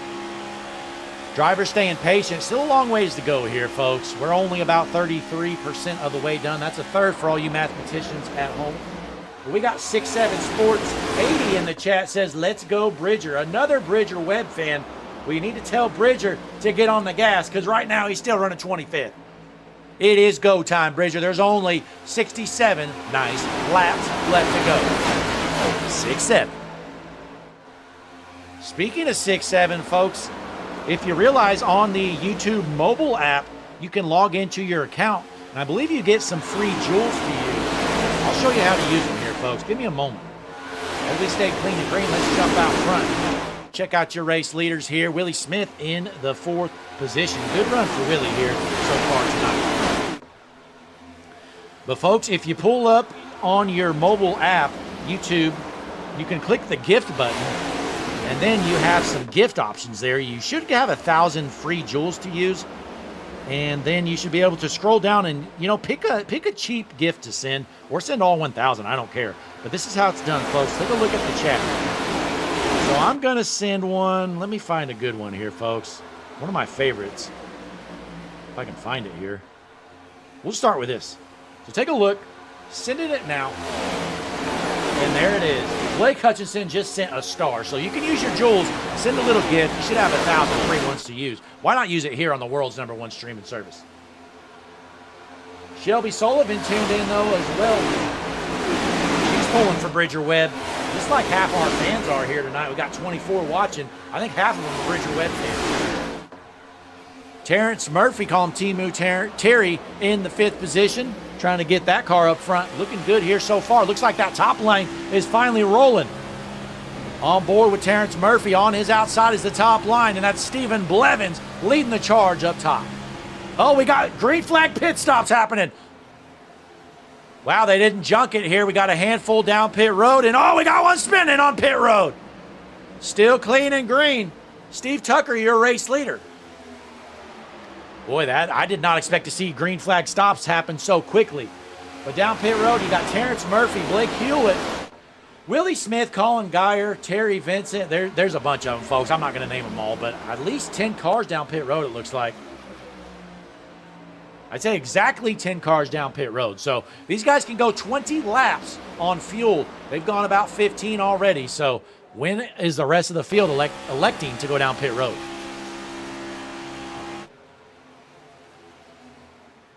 S1: Driver staying patient. Still a long ways to go here, folks. We're only about 33% of the way done. That's a third for all you mathematicians at home. We got 67 Sports 80 in the chat, says, let's go Bridger. Another Bridger Webb fan. We need to tell Bridger to get on the gas because right now he's still running 25th. It is go time, Bridger. There's only 67 nice laps left to go. 6-7. Speaking of 6-7, folks, if you realize on the YouTube mobile app, you can log into your account, and I believe you get some free jewels to use. I'll show you how to use them here, folks. Give me a moment. As we stay clean and green, let's jump out front. Check out your race leaders here. Willie Smith in the 4th position. Good run for Willie here so far tonight. But, folks, if you pull up on your mobile app, YouTube, you can click the gift button, and then you have some gift options there. You should have 1,000 free jewels to use. And then you should be able to scroll down and, you know, pick a cheap gift to send or send all 1,000. I don't care. But this is how it's done, folks. Take a look at the chat. So I'm going to send one. Let me find a good one here, folks. One of my favorites. If I can find it here. We'll start with this. So take a look. Send it now. And there it is. Blake Hutchinson just sent a star. So you can use your jewels, send a little gift. You should have 1,000 free ones to use. Why not use it here on the world's #1 streaming service? Shelby Sullivan tuned in, though, as well. She's pulling for Bridger Webb. Just like half our fans are here tonight. We got 24 watching. I think half of them are Bridger Webb fans. Terrence Murphy, call him Timu Terry, in the 5th position. Trying to get that car up front. Looking good here so far. Looks like that top lane is finally rolling. On board with Terrence Murphy. On his outside is the top line, and that's Stephen Blevins leading the charge up top. Oh, we got green flag pit stops happening. Wow, they didn't junk it here. We got a handful down pit road, and oh, we got one spinning on pit road. Still clean and green. Steve Tucker, your race leader. Boy, I did not expect to see green flag stops happen so quickly. But down pit road, you got Terrence Murphy, Blake Hewlett, Willie Smith, Colin Geyer, Terry Vincent. There's a bunch of them, folks. I'm not going to name them all, but at least 10 cars down pit road, it looks like. I'd say exactly 10 cars down pit road. So these guys can go 20 laps on fuel. They've gone about 15 already. So when is the rest of the field electing to go down pit road?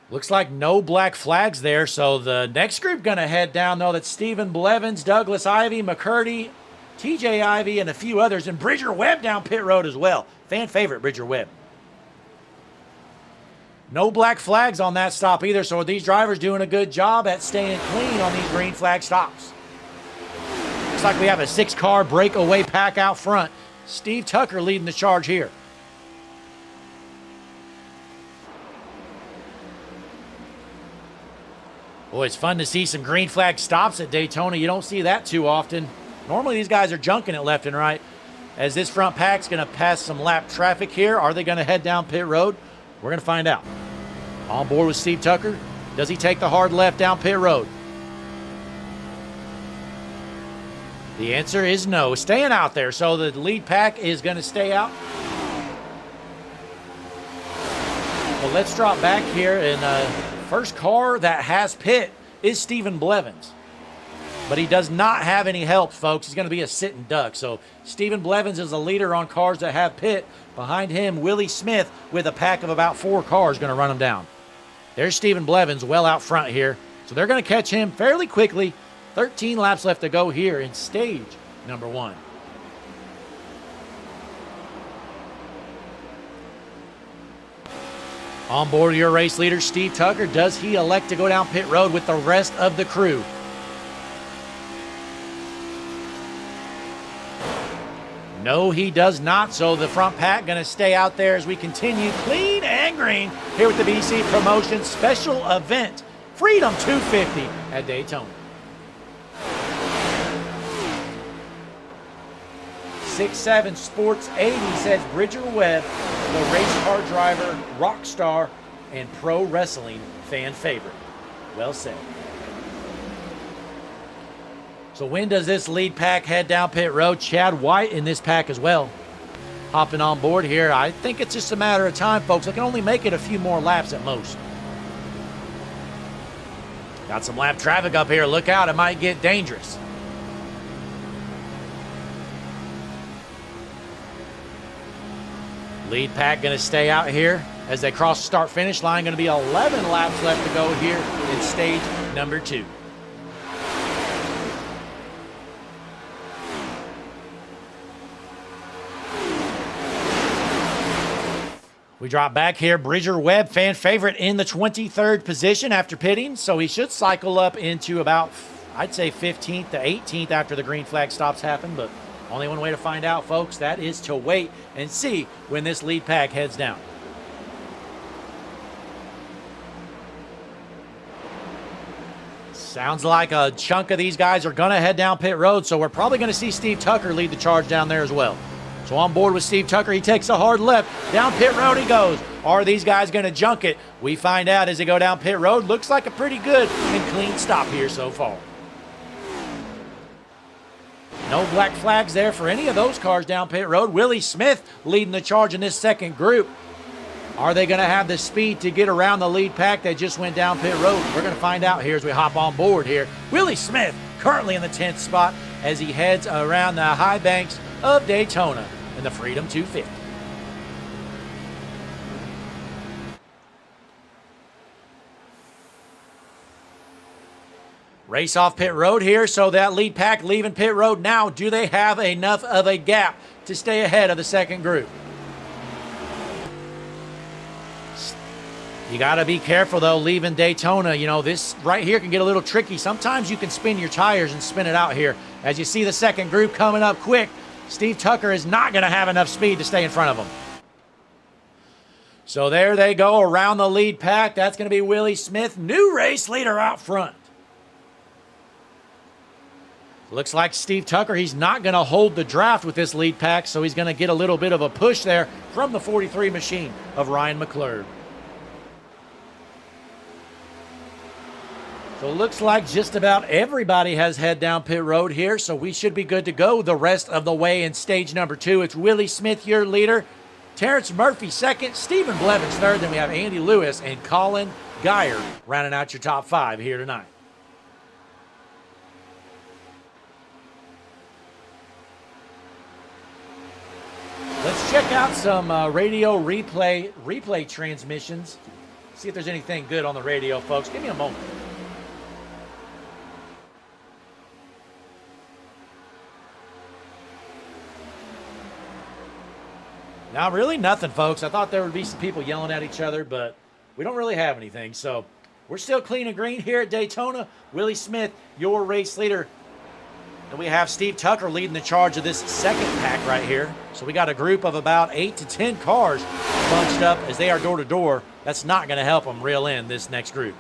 S1: Looks like no black flags there, so the next group going to head down, though. That's Stephen Blevins, Douglas Ivey, McCurdy, TJ Ivey, and a few others, and Bridger Webb down pit road as well. Fan favorite, Bridger Webb. No black flags on that stop either, so these drivers doing a good job at staying clean on these green flag stops. Looks like we have a 6-car breakaway pack out front. Steve Tucker leading the charge here. Boy, it's fun to see some green flag stops at Daytona. You don't see that too often. Normally these guys are junking it left and right. As this front pack's going to pass some lap traffic here, are they going to head down pit road? We're going to find out. On board with Steve Tucker. Does he take the hard left down pit road? The answer is no. Staying out there. So the lead pack is going to stay out. Well, let's drop back here. And first car that has pit is Stephen Blevins. But he does not have any help, folks. He's going to be a sitting duck. So Stephen Blevins is the leader on cars that have pit. Behind him, Willie Smith with a pack of about 4 cars going to run him down. There's Stephen Blevins well out front here. So they're going to catch him fairly quickly. 13 laps left to go here in stage number 1. On board your race leader, Steve Tucker. Does he elect to go down pit road with the rest of the crew? No, he does not. So the front pack going to stay out there as we continue clean and green here with the BC Promotions special event, Freedom 250 at Daytona. 6'7" Sports 80 says Bridger Webb, the race car driver, rock star, and pro wrestling fan favorite. Well said. So when does this lead pack head down pit road? Chad White in this pack as well. Hopping on board here. I think it's just a matter of time, folks. I can only make it a few more laps at most. Got some lap traffic up here. Look out, it might get dangerous. Lead pack going to stay out here as they cross the start-finish line. Going to be 11 laps left to go here in stage number 2. We drop back here. Bridger Webb, fan favorite, in the 23rd position after pitting, so he should cycle up into about, I'd say, 15th to 18th after the green flag stops happen, but only one way to find out, folks. That is to wait and see when this lead pack heads down. Sounds like a chunk of these guys are going to head down pit road, so we're probably going to see Steve Tucker lead the charge down there as well. So on board with Steve Tucker, he takes a hard left. Down pit road he goes. Are these guys going to junk it? We find out as they go down pit road. Looks like a pretty good and clean stop here so far. No black flags there for any of those cars down pit road. Willie Smith leading the charge in this second group. Are they going to have the speed to get around the lead pack that just went down pit road? We're going to find out here as we hop on board here. Willie Smith currently in the 10th spot as he heads around the high banks of Daytona in the Freedom 250. Race off pit road here, so that lead pack leaving pit road now. Do they have enough of a gap to stay ahead of the second group? You got to be careful, though, leaving Daytona. You know, this right here can get a little tricky. Sometimes you can spin your tires and spin it out here. As you see the second group coming up quick, Steve Tucker is not going to have enough speed to stay in front of them. So there they go around the lead pack. That's going to be Willie Smith, new race leader out front. Looks like Steve Tucker, he's not going to hold the draft with this lead pack, so he's going to get a little bit of a push there from the 43 machine of Ryan McClure. So it looks like just about everybody has head down pit road here, so we should be good to go the rest of the way in stage number 2. It's Willie Smith, your leader. Terrence Murphy second. Stephen Blevins third. Then we have Andy Lewis and Colin Geyer rounding out your top 5 here tonight. Let's check out some radio replay transmissions. See if there's anything good on the radio, folks. Give me a moment. Now, really nothing, folks. I thought there would be some people yelling at each other, but we don't really have anything. So we're still clean and green here at Daytona. Willie Smith, your race leader. And we have Steve Tucker leading the charge of this second pack right here. So we got a group of about 8 to 10 cars bunched up as they are door to door. That's not going to help them reel in this next group.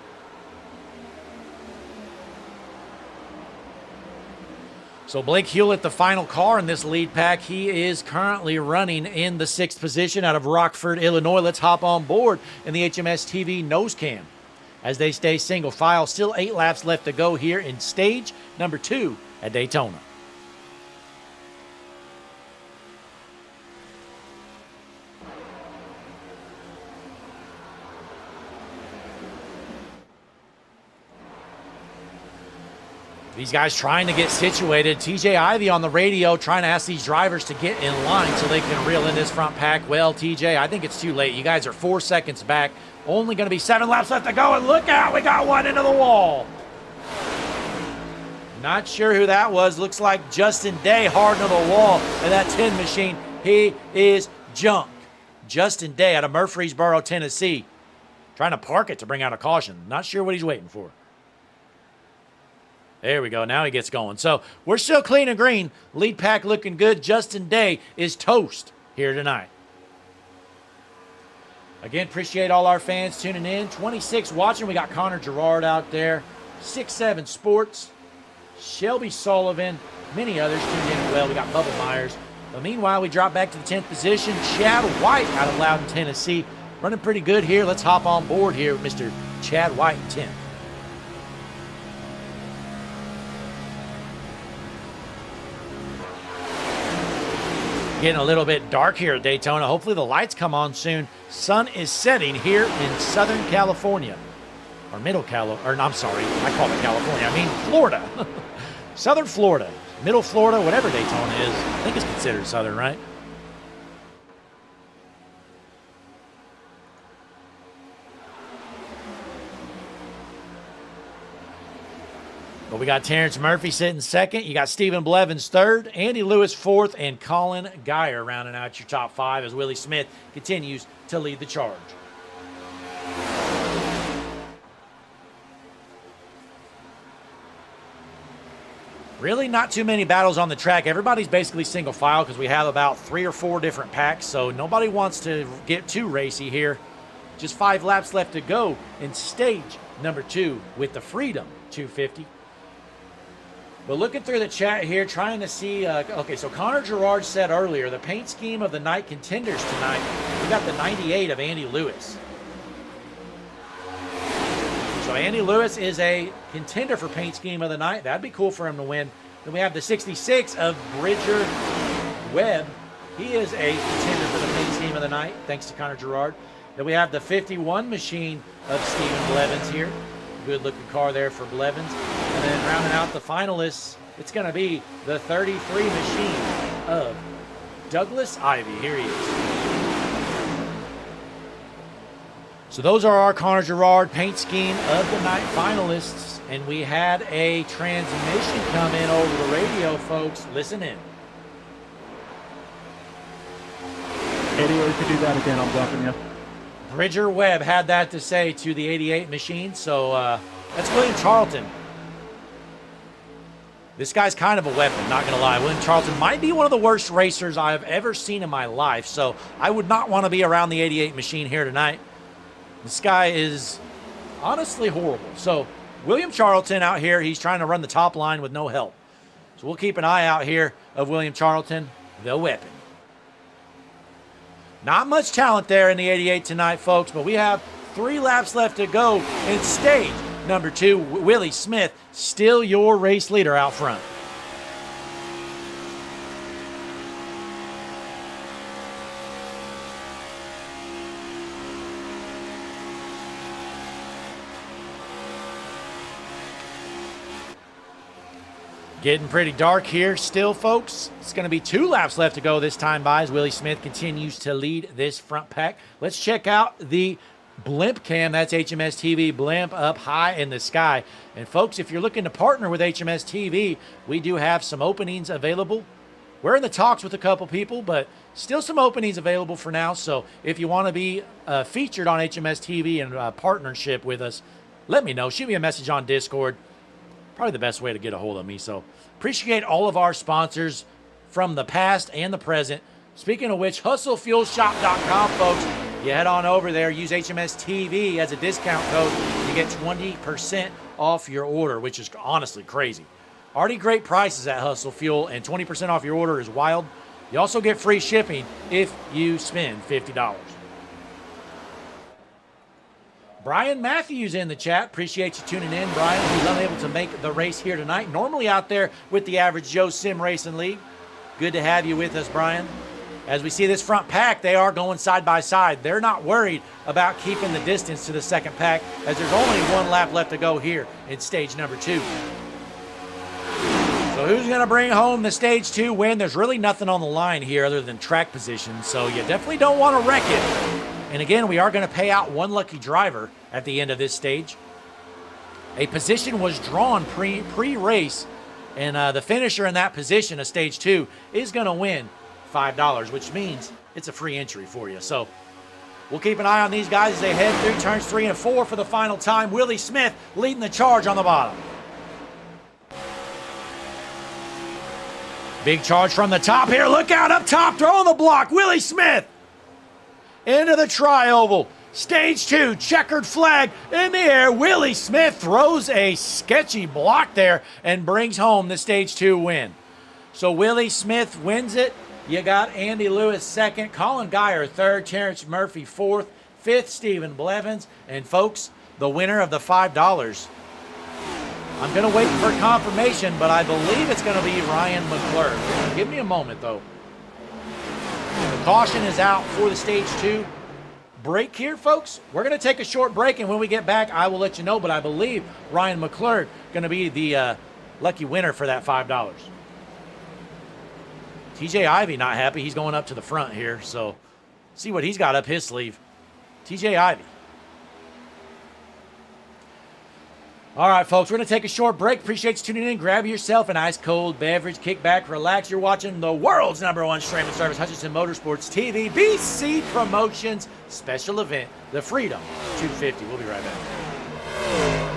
S1: So Blake Hewlett, the final car in this lead pack. He is currently running in the 6th position out of Rockford, Illinois. Let's hop on board in the HMS TV nose cam as they stay single file. Still 8 laps left to go here in stage number 2 at Daytona. These guys trying to get situated. TJ Ivy on the radio trying to ask these drivers to get in line so they can reel in this front pack. Well, TJ, I think it's too late. You guys are 4 seconds back. Only going to be 7 laps left to go, and look out, we got one into the wall. Not sure who that was. Looks like Justin Day hard into the wall in that 10 machine. He is junk. Justin Day out of Murfreesboro, Tennessee. Trying to park it to bring out a caution. Not sure what he's waiting for. There we go. Now he gets going. So we're still clean and green. Lead pack looking good. Justin Day is toast here tonight. Again, appreciate all our fans tuning in. 26 watching. We got Connor Gerard out there. 6-7 Sports. Shelby Sullivan. Many others tuned in as well. We got Bubba Myers. But meanwhile, we drop back to the 10th position. Chad White out of Loudon, Tennessee. Running pretty good here. Let's hop on board here with Mr. Chad White in 10th. Getting a little bit dark here at Daytona. Hopefully the lights come on soon. Sun is setting here in Southern California. or Middle California, or I'm sorry, I call it California. I mean Florida. Southern Florida. Middle Florida, whatever Daytona is. I think it's considered Southern, right? But we got Terrence Murphy sitting second. You got Stephen Blevins third, Andy Lewis fourth, and Colin Geyer rounding out your top five as Willie Smith continues to lead the charge. Really not too many battles on the track. Everybody's basically single file because we have about 3 or 4 different packs, so nobody wants to get too racy here. Just 5 laps left to go in stage number 2 with the Freedom 250. But looking through the chat here, trying to see, okay, so Connor Gerard said earlier, the paint scheme of the night contenders tonight, we got the 98 of Andy Lewis. So Andy Lewis is a contender for paint scheme of the night. That'd be cool for him to win. Then we have the 66 of Bridger Webb. He is a contender for the paint scheme of the night, thanks to Connor Gerard. Then we have the 51 machine of Stephen Blevins here. Good looking car there for Blevins. And then rounding out the finalists, it's going to be the 33 machine of Douglas Ivey. Here he is. So those are our Connor Gerard paint scheme of the night finalists. And we had a transmission come in over the radio, folks. Listen in.
S2: 88 could do that again, I'm bluffing you.
S1: Bridger Webb had that to say to the 88 machine. So that's William Charlton. This guy's kind of a weapon, not going to lie. William Charlton might be one of the worst racers I've ever seen in my life. So I would not want to be around the 88 machine here tonight. This guy is honestly horrible. So William Charlton out here, he's trying to run the top line with no help. So we'll keep an eye out here of William Charlton, the weapon. Not much talent there in the 88 tonight, folks, but we have 3 laps left to go in stage number 2. Willie Smith, still your race leader out front. Getting pretty dark here still, folks. It's going to be 2 laps left to go this time by as Willie Smith continues to lead this front pack. Let's check out the blimp cam. That's HMS TV blimp up high in the sky. And folks, if you're looking to partner with HMS TV, we do have some openings available. We're in the talks with a couple people, but still some openings available for now. So if you want to be featured on HMS TV and a partnership with us, let me know. Shoot me a message on Discord. Probably the best way to get a hold of me. So appreciate all of our sponsors from the past and the present. Speaking of which, hustlefuelshop.com, folks. You head on over there, use HMS TV as a discount code. You get 20% off your order, which is honestly crazy. Already great prices at Hustle Fuel, and 20% off your order is wild. You also get free shipping if you spend $50. Brian Matthews in the chat. Appreciate you tuning in, Brian. He's unable to make the race here tonight. Normally out there with the Average Joe Sim Racing League. Good to have you with us, Brian. As we see this front pack, they are going side by side. They're not worried about keeping the distance to the second pack as there's only 1 lap left to go here in stage number 2. So who's going to bring home the stage 2 win? There's really nothing on the line here other than track position, so you definitely don't want to wreck it. And again, we are going to pay out 1 lucky driver at the end of this stage. A position was drawn pre-race, and the finisher in that position of stage 2 is going to win $5, which means it's a free entry for you. So we'll keep an eye on these guys as they head through turns 3 and 4 for the final time. Willie Smith leading the charge on the bottom. Big charge from the top here. Look out up top, throwing the block. Willie Smith into the tri-oval. Stage 2, checkered flag in the air. Willie Smith throws a sketchy block there and brings home the stage 2 win. So Willie Smith wins it. You got Andy Lewis second, Colin Geyer third, Terrence Murphy fourth, fifth Stephen Blevins, and folks, the winner of the $5. I'm going to wait for confirmation, but I believe it's going to be Ryan McClure. Give me a moment, though. The caution is out for the stage 2. break here, folks. We're going to take a short break, and when we get back, I will let you know, but I believe Ryan McClure going to be the lucky winner for that $5. TJ Ivy not happy. He's going up to the front here, so see what he's got up his sleeve. TJ Ivy. All right, folks, we're going to take a short break. Appreciate you tuning in. Grab yourself an ice-cold beverage, kick back, relax. You're watching the world's #1 streaming service, Hutchinson Motorsports TV, BC Promotions special event, the Freedom 250. We'll be right back.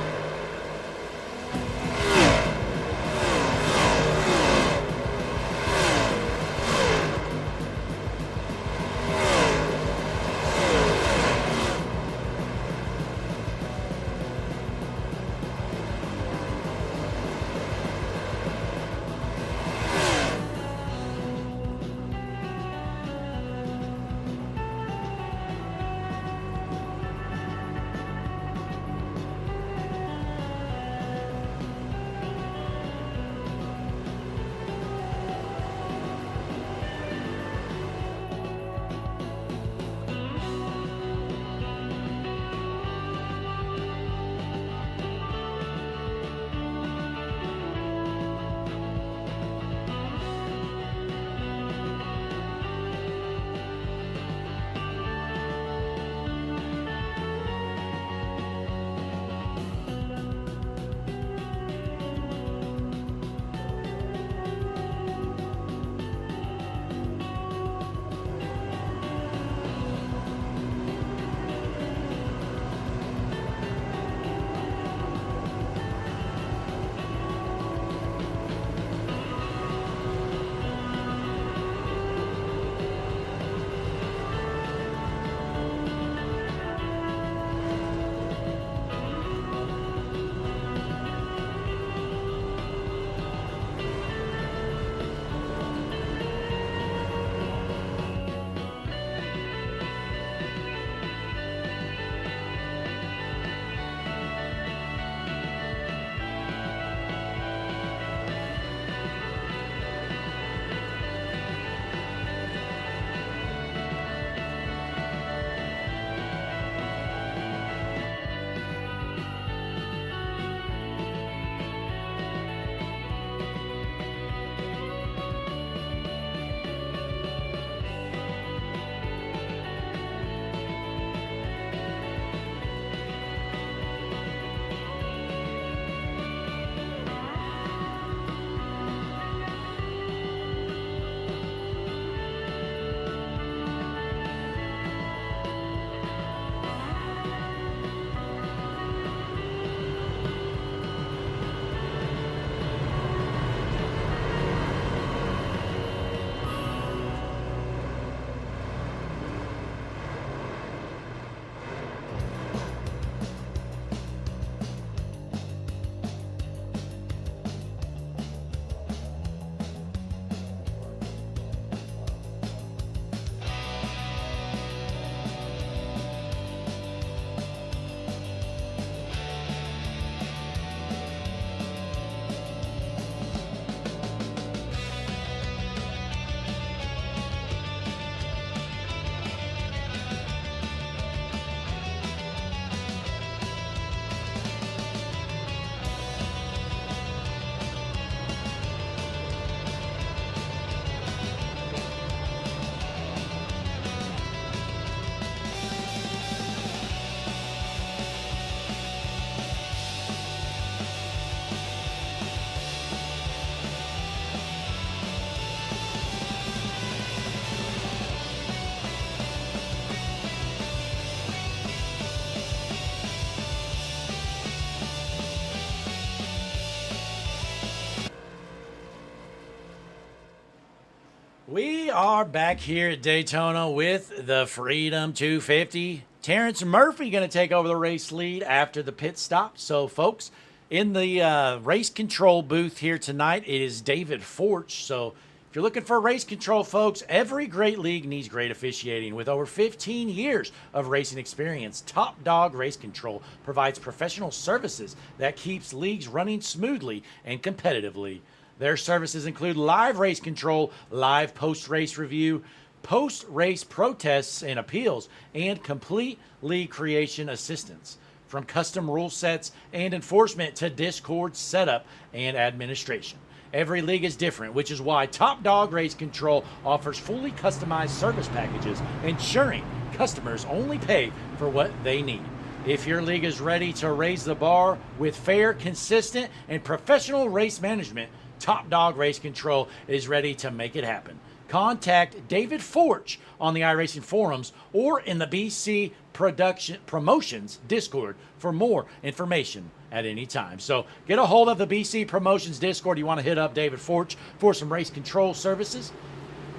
S1: We are back here at Daytona with the Freedom 250. Terrence Murphy going to take over the race lead after the pit stop. So, folks, in the race control booth here tonight, it is David Forch. So, if you're looking for race control, folks, every great league needs great officiating. With over 15 years of racing experience, Top Dog Race Control provides professional services that keeps leagues running smoothly and competitively. Their services include live race control, live post-race review, post-race protests and appeals, and complete league creation assistance. From custom rule sets and enforcement to Discord setup and administration. Every league is different, which is why Top Dog Race Control offers fully customized service packages, ensuring customers only pay for what they need. If your league is ready to raise the bar with fair, consistent, and professional race management, Top Dog Race Control is ready to make it happen. Contact David Forge on the iRacing forums or in the BC Promotions Discord for more information at any time. So get a hold of the BC Promotions Discord. You want to hit up David Forge for some race control services.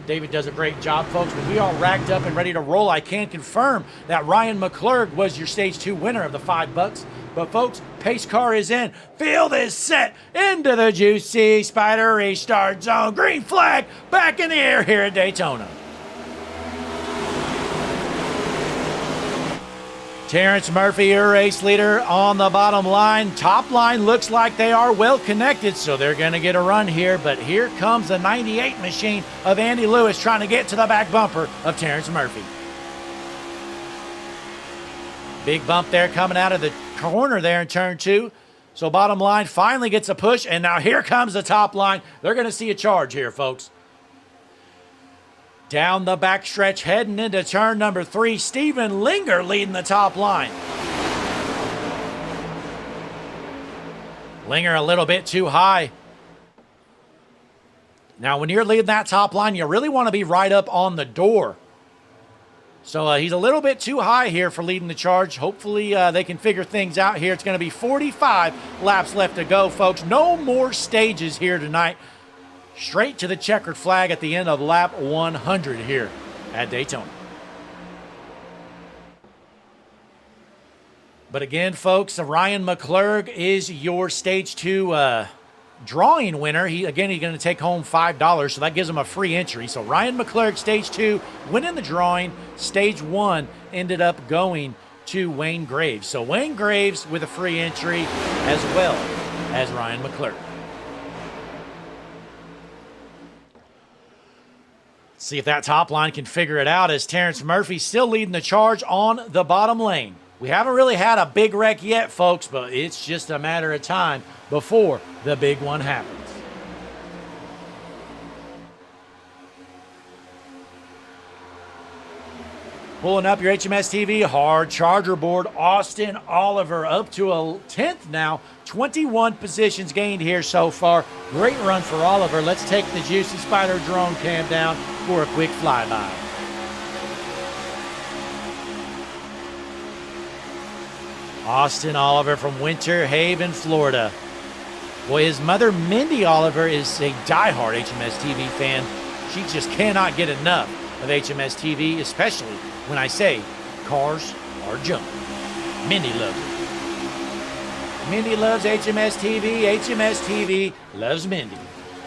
S1: David does a great job, folks. But we are racked up and ready to roll. I can confirm that Ryan McClurg was your Stage 2 winner of the $5. But, folks, pace car is in. Field is set into the juicy Spider restart zone. Green flag back in the air here at Daytona. Terrence Murphy, your race leader on the bottom line. Top line looks like they are well connected, so they're going to get a run here. But here comes the 98 machine of Andy Lewis trying to get to the back bumper of Terrence Murphy. Big bump there coming out of the corner there in turn 2. So bottom line finally gets a push, and now here comes the top line. They're going to see a charge here, folks. Down the backstretch, heading into turn number 3, Steven Linger leading the top line. Linger a little bit too high. Now, when you're leading that top line, you really want to be right up on the door. So he's a little bit too high here for leading the charge. Hopefully they can figure things out here. It's going to be 45 laps left to go, folks. No more stages here tonight. Straight to the checkered flag at the end of lap 100 here at Daytona. But again, folks, Ryan McClurg is your Stage 2 drawing winner. He's going to take home $5, so that gives him a free entry. So Ryan McClurg, Stage 2, winning the drawing. Stage 1 ended up going to Wayne Graves. So Wayne Graves with a free entry as well as Ryan McClurg. See if that top line can figure it out as Terrence Murphy still leading the charge on the bottom lane. We haven't really had a big wreck yet, folks, but it's just a matter of time before the big one happens. Pulling up your HMS TV hard charger board, Austin Oliver up to a 10th now. 21 positions gained here so far. Great run for Oliver. Let's take the Juicy Spider drone cam down for a quick flyby. Austin Oliver from Winter Haven, Florida. Boy, his mother, Mindy Oliver, is a diehard HMS TV fan. She just cannot get enough of HMS TV, especially when I say cars are junk. Mindy loves it. Mindy loves HMS TV. HMS TV loves Mindy.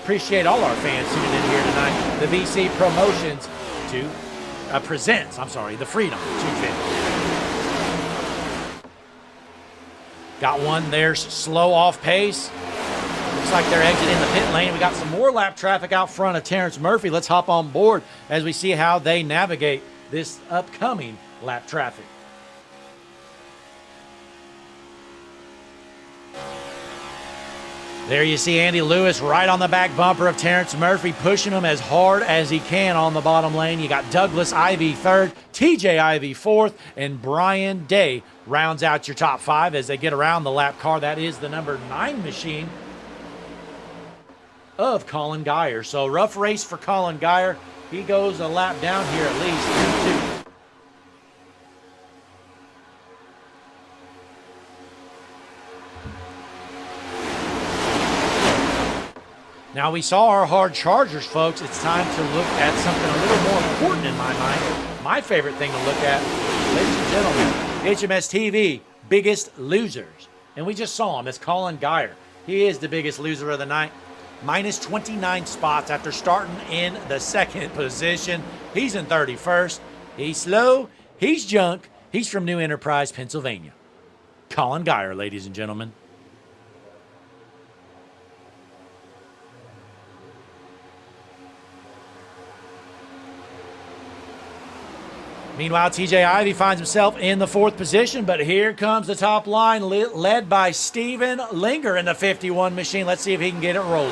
S1: Appreciate all our fans tuning in here tonight. The VC Promotions presents the Freedom 250. Got one there slow off pace. Looks like they're exiting the pit lane. We got some more lap traffic out front of Terrence Murphy. Let's hop on board as we see how they navigate this upcoming lap traffic. There you see Andy Lewis right on the back bumper of Terrence Murphy, pushing him as hard as he can on the bottom lane. You got Douglas Ivey third, TJ Ivey fourth, and Brian Day rounds out your top 5 as they get around the lap car. That is the number 9 machine of Colin Geyer. So rough race for Colin Geyer. He goes a lap down here at least. 2. Now we saw our hard chargers, folks. It's time to look at something a little more important in my mind. My favorite thing to look at, ladies and gentlemen, HMS TV, biggest losers. And we just saw him. It's Colin Geyer. He is the biggest loser of the night. Minus 29 spots after starting in the 2nd position. He's in 31st. He's slow. He's junk. He's from New Enterprise, Pennsylvania. Colin Geyer, ladies and gentlemen. Meanwhile, TJ Ivey finds himself in the 4th position, but here comes the top line led by Steven Linger in the 51 machine. Let's see if he can get it rolling.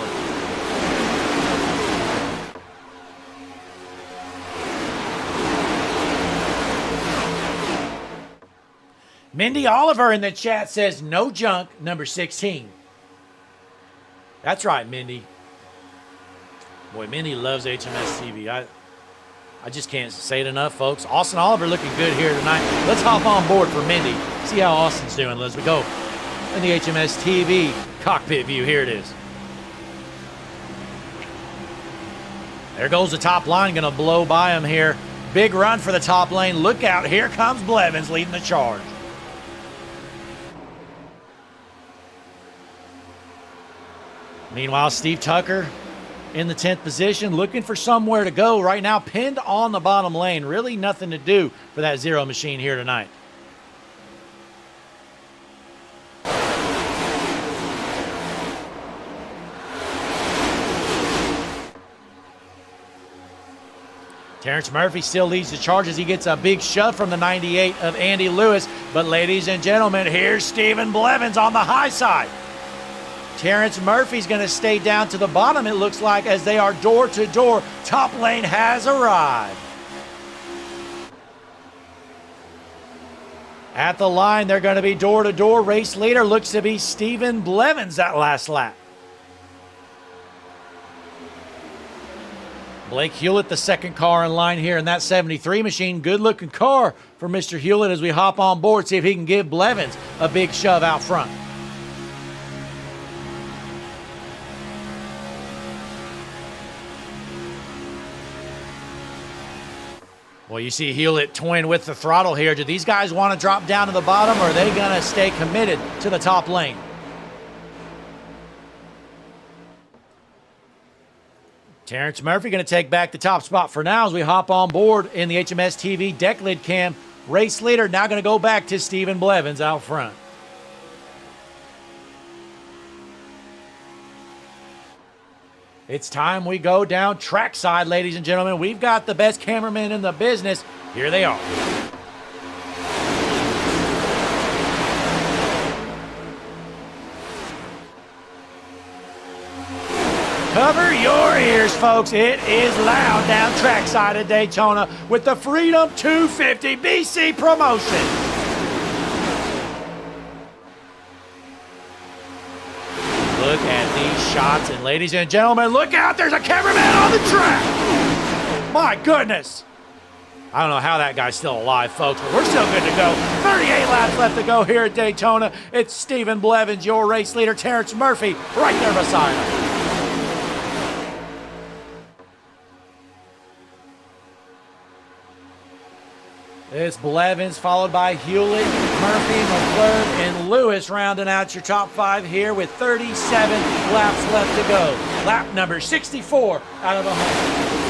S1: Mindy Oliver in the chat says, no junk, number 16. That's right, Mindy. Boy, Mindy loves HMS TV. I just can't say it enough, folks. Austin Oliver looking good here tonight. Let's hop on board for Mindy. See how Austin's doing as we go in the HMS TV cockpit view. Here it is. There goes the top line, going to blow by him here. Big run for the top lane. Look out. Here comes Blevins leading the charge. Meanwhile, Steve Tucker in the 10th position, looking for somewhere to go right now, pinned on the bottom lane. Really nothing to do for that zero machine here tonight. Terrence Murphy still leads the charge as he gets a big shove from the 98 of Andy Lewis. But ladies and gentlemen, here's Stephen Blevins on the high side. Terrence Murphy's going to stay down to the bottom, it looks like, as they are door to door. Top lane has arrived. At the line, they're going to be door to door. Race leader looks to be Stephen Blevins that last lap. Blake Hewlett, the second car in line here in that 73 machine. Good looking car for Mr. Hewlett as we hop on board, see if he can give Blevins a big shove out front. Well, you see Hewlett toying with the throttle here. Do these guys want to drop down to the bottom, or are they going to stay committed to the top lane? Terrence Murphy going to take back the top spot for now as we hop on board in the HMS TV deck lid cam. Race leader now going to go back to Stephen Blevins out front. It's time we go down trackside, ladies and gentlemen. We've got the best cameramen in the business. Here they are. Cover your ears, folks. It is loud down trackside at Daytona with the Freedom 250 BC promotion. Look at these shots, and ladies and gentlemen, look out. There's a cameraman on the track. My goodness. I don't know how that guy's still alive, folks, but we're still good to go. 38 laps left to go here at Daytona. It's Stephen Blevins, your race leader. Terrence Murphy right there beside him. It's Blevins followed by Hewlett, Murphy, McClure, and Lewis rounding out your top 5 here with 37 laps left to go. Lap number 64 out of 100.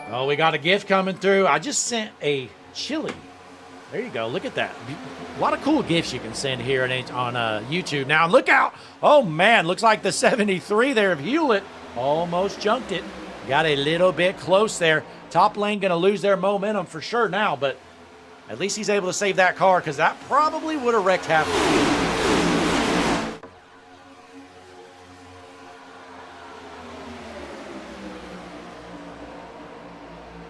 S1: Oh, we got a gift coming through. I just sent a chili. There you go. Look at that. A lot of cool gifts you can send here on YouTube. Now, look out. Oh, man. Looks like the 73 there of Hewlett almost junked it. Got a little bit close there. Top lane going to lose their momentum for sure now, but at least he's able to save that car because that probably would have wrecked half the field.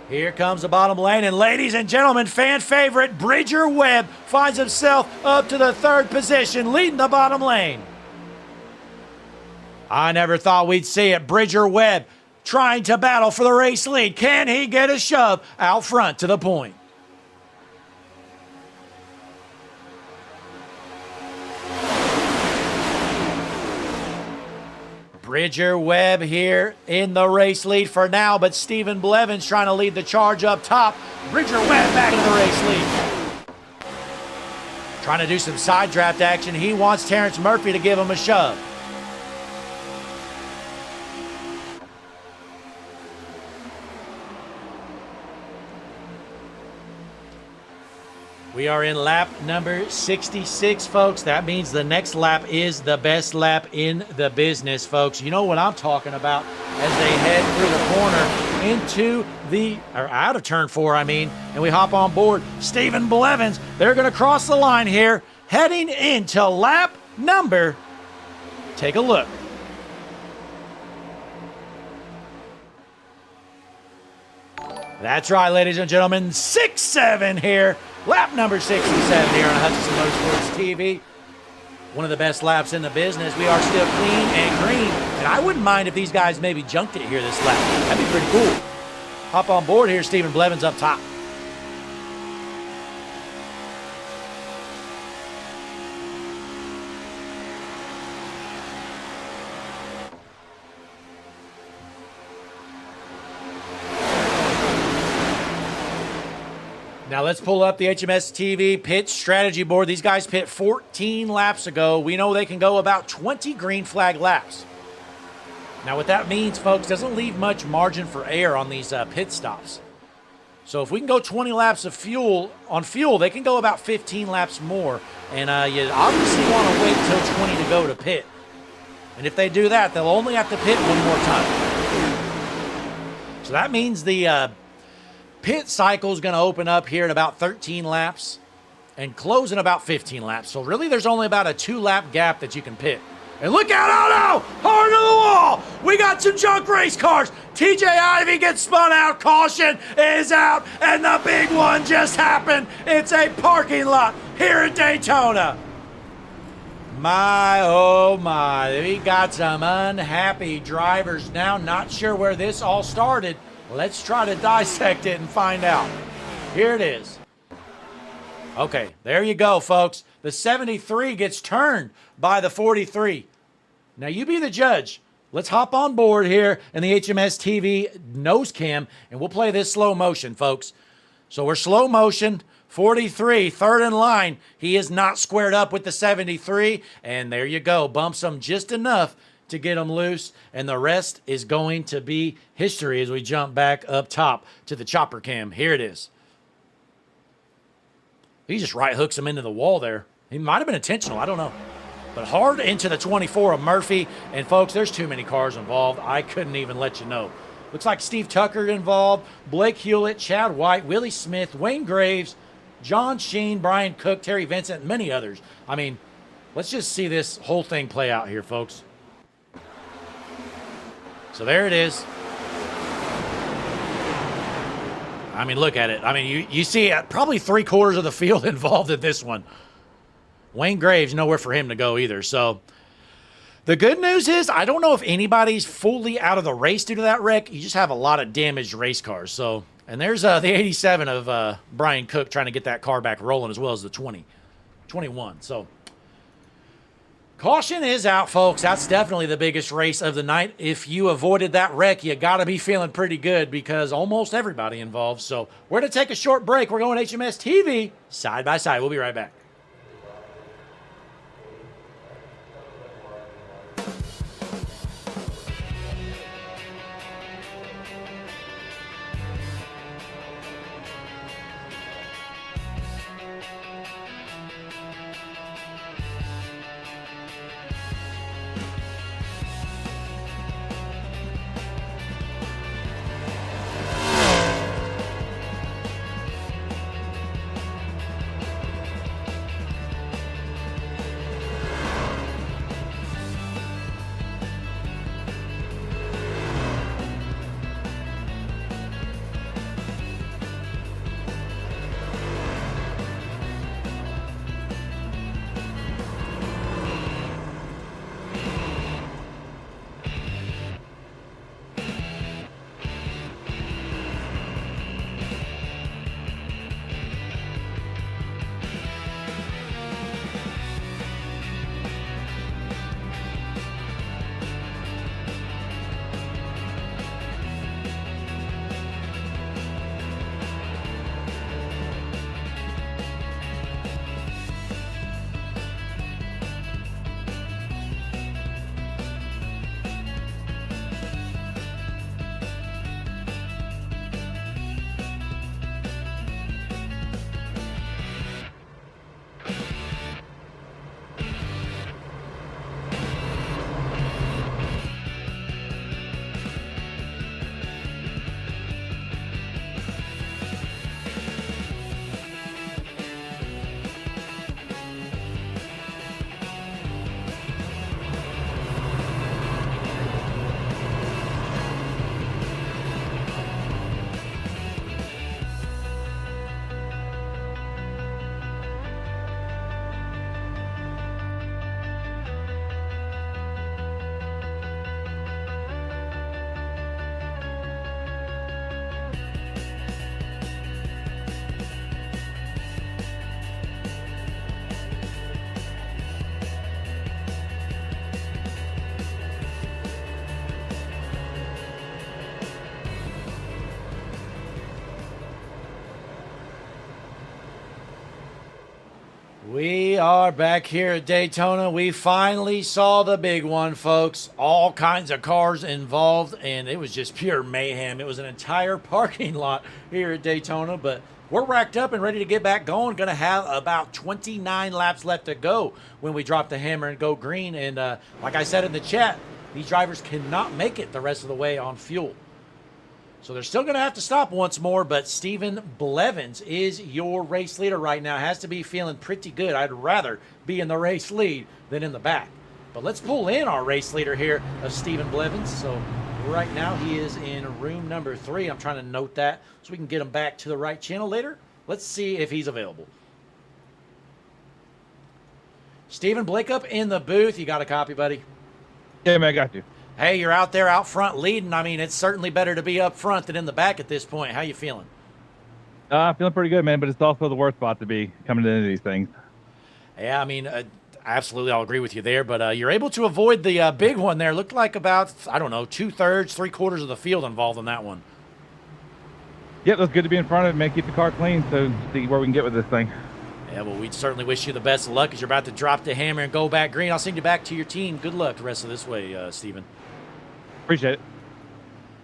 S1: Here comes the bottom lane, and ladies and gentlemen, fan favorite Bridger Webb finds himself up to the 3rd position, leading the bottom lane. I never thought we'd see it. Bridger Webb trying to battle for the race lead. Can he get a shove out front to the point? Bridger Webb here in the race lead for now, but Stephen Blevins trying to lead the charge up top. Bridger Webb back in the race lead. Trying to do some side draft action. He wants Terrence Murphy to give him a shove. We are in lap number 66, folks. That means the next lap is the best lap in the business, folks. You know what I'm talking about as they head through the corner out of turn 4, and we hop on board. Stephen Blevins, they're going to cross the line here, heading into lap number, take a look. That's right, ladies and gentlemen, 6-7 here. Lap number 67 here on Hutchison Motorsports TV. One of the best laps in the business. We are still clean and green, and I wouldn't mind if these guys maybe junked it here this lap. That'd be pretty cool. Hop on board here, Stephen Blevins up top. Now let's pull up the HMS TV pit strategy board. These guys pit 14 laps ago. We know they can go about 20 green flag laps. Now what that means, folks, doesn't leave much margin for error on these pit stops. So if we can go 20 laps of fuel, they can go about 15 laps more. And you obviously want to wait till 20 to go to pit. And if they do that, they'll only have to pit one more time. So that means the pit cycle is going to open up here in about 13 laps and close in about 15 laps. So really there's only about a 2-lap gap that you can pit. And look out, oh no, hard to the wall. We got some junk race cars. TJ Ivy gets spun out, caution is out, and the big one just happened. It's a parking lot here at Daytona. My, oh my, we got some unhappy drivers now. Not sure where this all started. Let's try to dissect it and find out. Here it is. Okay, there you go, folks. The 73 gets turned by the 43. Now, you be the judge. Let's hop on board here in the HMS TV nose cam, and we'll play this slow motion, folks. So we're slow motion. 43, third in line. He is not squared up with the 73, and there you go. Bumps him just enough to get them loose, and the rest is going to be history as we jump back up top to the chopper cam. Here it is. He just right hooks him into the wall there. He might have been intentional, I don't know. But hard into the 24 of Murphy, and folks, there's too many cars involved. I couldn't even let you know. Looks like Steve Tucker involved, Blake Hewlett, Chad White, Willie Smith, Wayne Graves, John Sheen, Bryan Cooke, Terry Vincent, and many others. I mean, let's just see this whole thing play out here, folks. So there it is. I mean, look at it. I mean, you see probably 3/4 of the field involved in this one. Wayne Graves, nowhere for him to go either. So the good news is I don't know if anybody's fully out of the race due to that wreck. You just have a lot of damaged race cars. So, and there's the 87 of Bryan Cooke trying to get that car back rolling, as well as the 21. So caution is out, folks. That's definitely the biggest race of the night. If you avoided that wreck, you got to be feeling pretty good because almost everybody involved. So we're going to take a short break. We're going HMS TV side by side. We'll be right back. We are back here at Daytona. We finally saw the big one, folks. All kinds of cars involved, and it was just pure mayhem. It was an entire parking lot here at Daytona, but we're racked up and ready to get back going. Going to have about 29 laps left to go when we drop the hammer and go green. And like I said in the chat, these drivers cannot make it the rest of the way on fuel. So they're still going to have to stop once more, but Stephen Blevins is your race leader right now. Has to be feeling pretty good. I'd rather be in the race lead than in the back. But let's pull in our race leader here of Stephen Blevins. So right now he is in room number 3. I'm trying to note that so we can get him back to the right channel later. Let's see if he's available. Stephen, Blake up in the booth. You got a copy, buddy?
S6: Yeah, man, I got you.
S1: Hey, you're out there out front leading. I mean, it's certainly better to be up front than in the back at this point. How you feeling?
S6: Feeling pretty good, man, but it's also the worst spot to be coming into these things.
S1: Yeah, I mean, absolutely, I'll agree with you there. But you're able to avoid the big one there. Looked like about, I don't know, 2/3, 3/4 of the field involved in that one.
S6: Yep, that's good to be in front of it, man. Keep the car clean so see where we can get with this thing.
S1: Yeah, well, we certainly wish you the best of luck as you're about to drop the hammer and go back green. I'll send you back to your team. Good luck the rest of this way, Stephen.
S6: Appreciate it.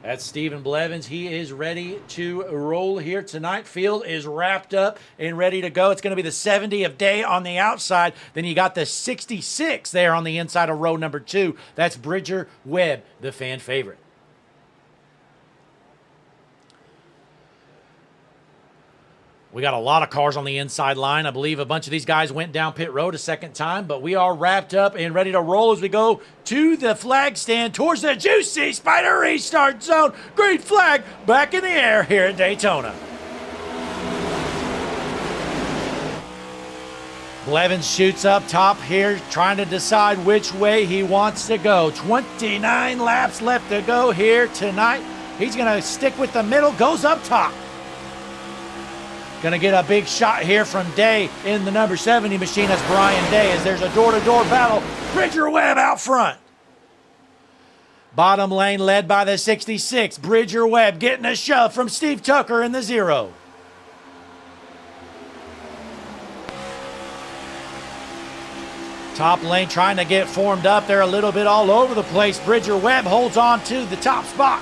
S1: That's Stephen Blevins. He is ready to roll here tonight. Field is wrapped up and ready to go. It's going to be the 70 of Day on the outside. Then you got the 66 there on the inside of row number 2. That's Bridger Webb, the fan favorite. We got a lot of cars on the inside line. I believe a bunch of these guys went down pit road a second time, but we are wrapped up and ready to roll as we go to the flag stand towards the juicy Spider restart zone. Green flag back in the air here at Daytona. Blevins shoots up top here, trying to decide which way he wants to go. 29 laps left to go here tonight. He's going to stick with the middle, goes up top. Going to get a big shot here from Day in the number 70 machine. That's Bryan Day as there's a door-to-door battle. Bridger Webb out front. Bottom lane led by the 66. Bridger Webb getting a shove from Steve Tucker in the 0. Top lane trying to get formed up. They're a little bit all over the place. Bridger Webb holds on to the top spot.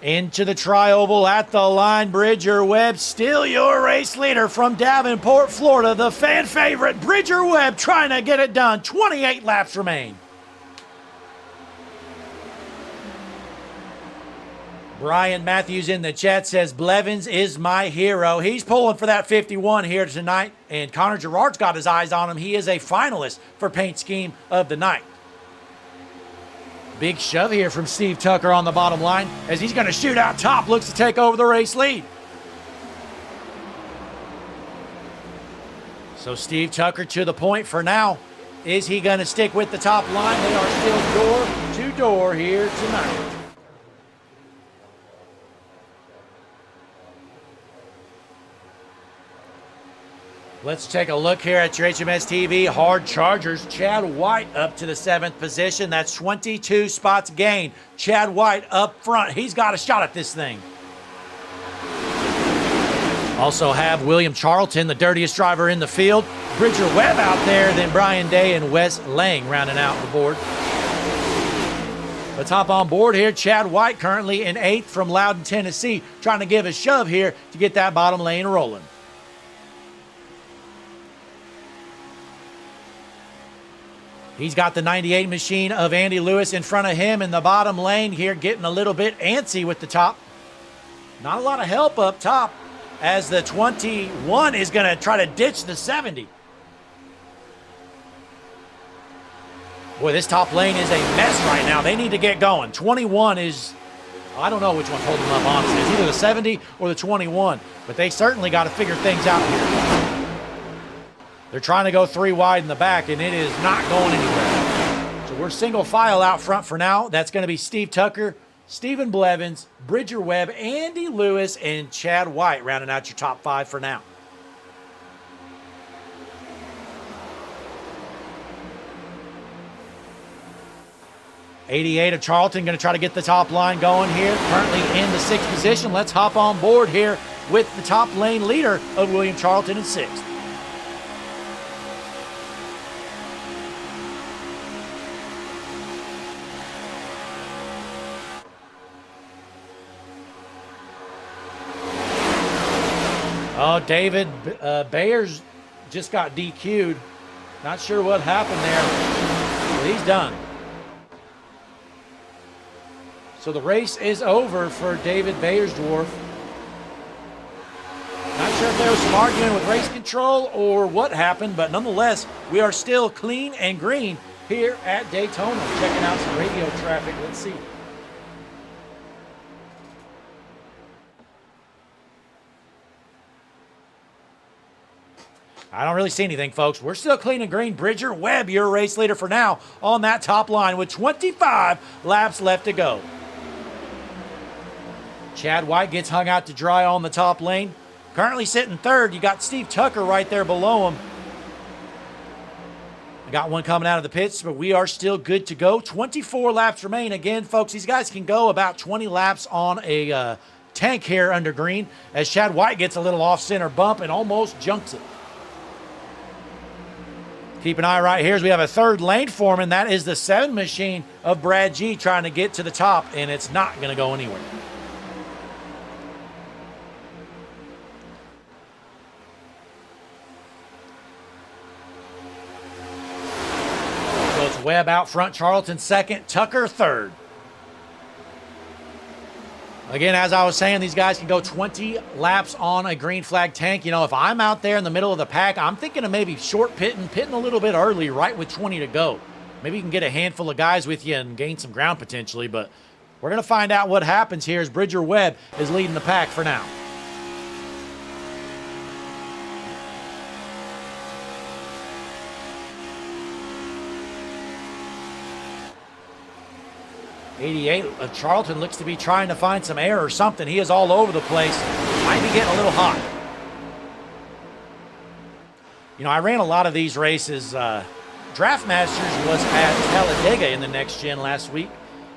S1: Into the tri-oval at the line, Bridger Webb, still your race leader from Davenport, Florida. The fan favorite, Bridger Webb, trying to get it done. 28 laps remain. Brian Matthews in the chat says, Blevins is my hero. He's pulling for that 51 here tonight, and Connor Gerard's got his eyes on him. He is a finalist for Paint Scheme of the Night. Big shove here from Steve Tucker on the bottom line as he's going to shoot out top, looks to take over the race lead. So Steve Tucker to the point for now. Is he going to stick with the top line? They are still door to door here tonight. Let's take a look here at your HMS TV. Hard Chargers. Chad White up to the 7th position. That's 22 spots gained. Chad White up front. He's got a shot at this thing. Also have William Charlton, the dirtiest driver in the field. Bridger Webb out there. Then Bryan Day and Wes Lang rounding out the board. Let's hop on board here. Chad White currently in 8th from Loudon, Tennessee. Trying to give a shove here to get that bottom lane rolling. He's got the 98 machine of Andy Lewis in front of him in the bottom lane here, getting a little bit antsy with the top. Not a lot of help up top as the 21 is going to try to ditch the 70. Boy, this top lane is a mess right now. They need to get going. 21 is, I don't know which one's holding them up, honestly. It's either the 70 or the 21, but they certainly got to figure things out here. They're trying to go 3 wide in the back, and it is not going anywhere. So we're single file out front for now. That's going to be Steve Tucker, Stephen Blevins, Bridger Webb, Andy Lewis, and Chad White rounding out your top 5 for now. '88 of Charlton going to try to get the top line going here. Currently in the 6th position. Let's hop on board here with the top lane leader of William Charlton in 6th. Oh, David Bayers just got DQ'd. Not sure what happened there, but he's done. So the race is over for David Bayersdorf. Not sure if there was some arguing with race control or what happened, but nonetheless, we are still clean and green here at Daytona. Checking out some radio traffic. Let's see. I don't really see anything, folks. We're still clean and green. Bridger Webb, your race leader for now on that top line with 25 laps left to go. Chad White gets hung out to dry on the top lane. Currently sitting 3rd. You got Steve Tucker right there below him. I got one coming out of the pits, but we are still good to go. 24 laps remain. Again, folks, these guys can go about 20 laps on a tank here under green as Chad White gets a little off-center bump and almost junks it. Keep an eye right here as we have a 3rd lane foreman. That is the 7 machine of Brad G trying to get to the top, and it's not going to go anywhere. So it's Webb out front, Charlton 2nd, Tucker 3rd. Again, as I was saying, these guys can go 20 laps on a green flag tank. You know, if I'm out there in the middle of the pack, I'm thinking of maybe short pitting a little bit early, right with 20 to go. Maybe you can get a handful of guys with you and gain some ground potentially, but we're going to find out what happens here as Bridger Webb is leading the pack for now. '88 of Charlton looks to be trying to find some air or something. He is all over the place. Might be getting a little hot. You know, I ran a lot of these races. Draft Masters was at Talladega in the Next Gen last week.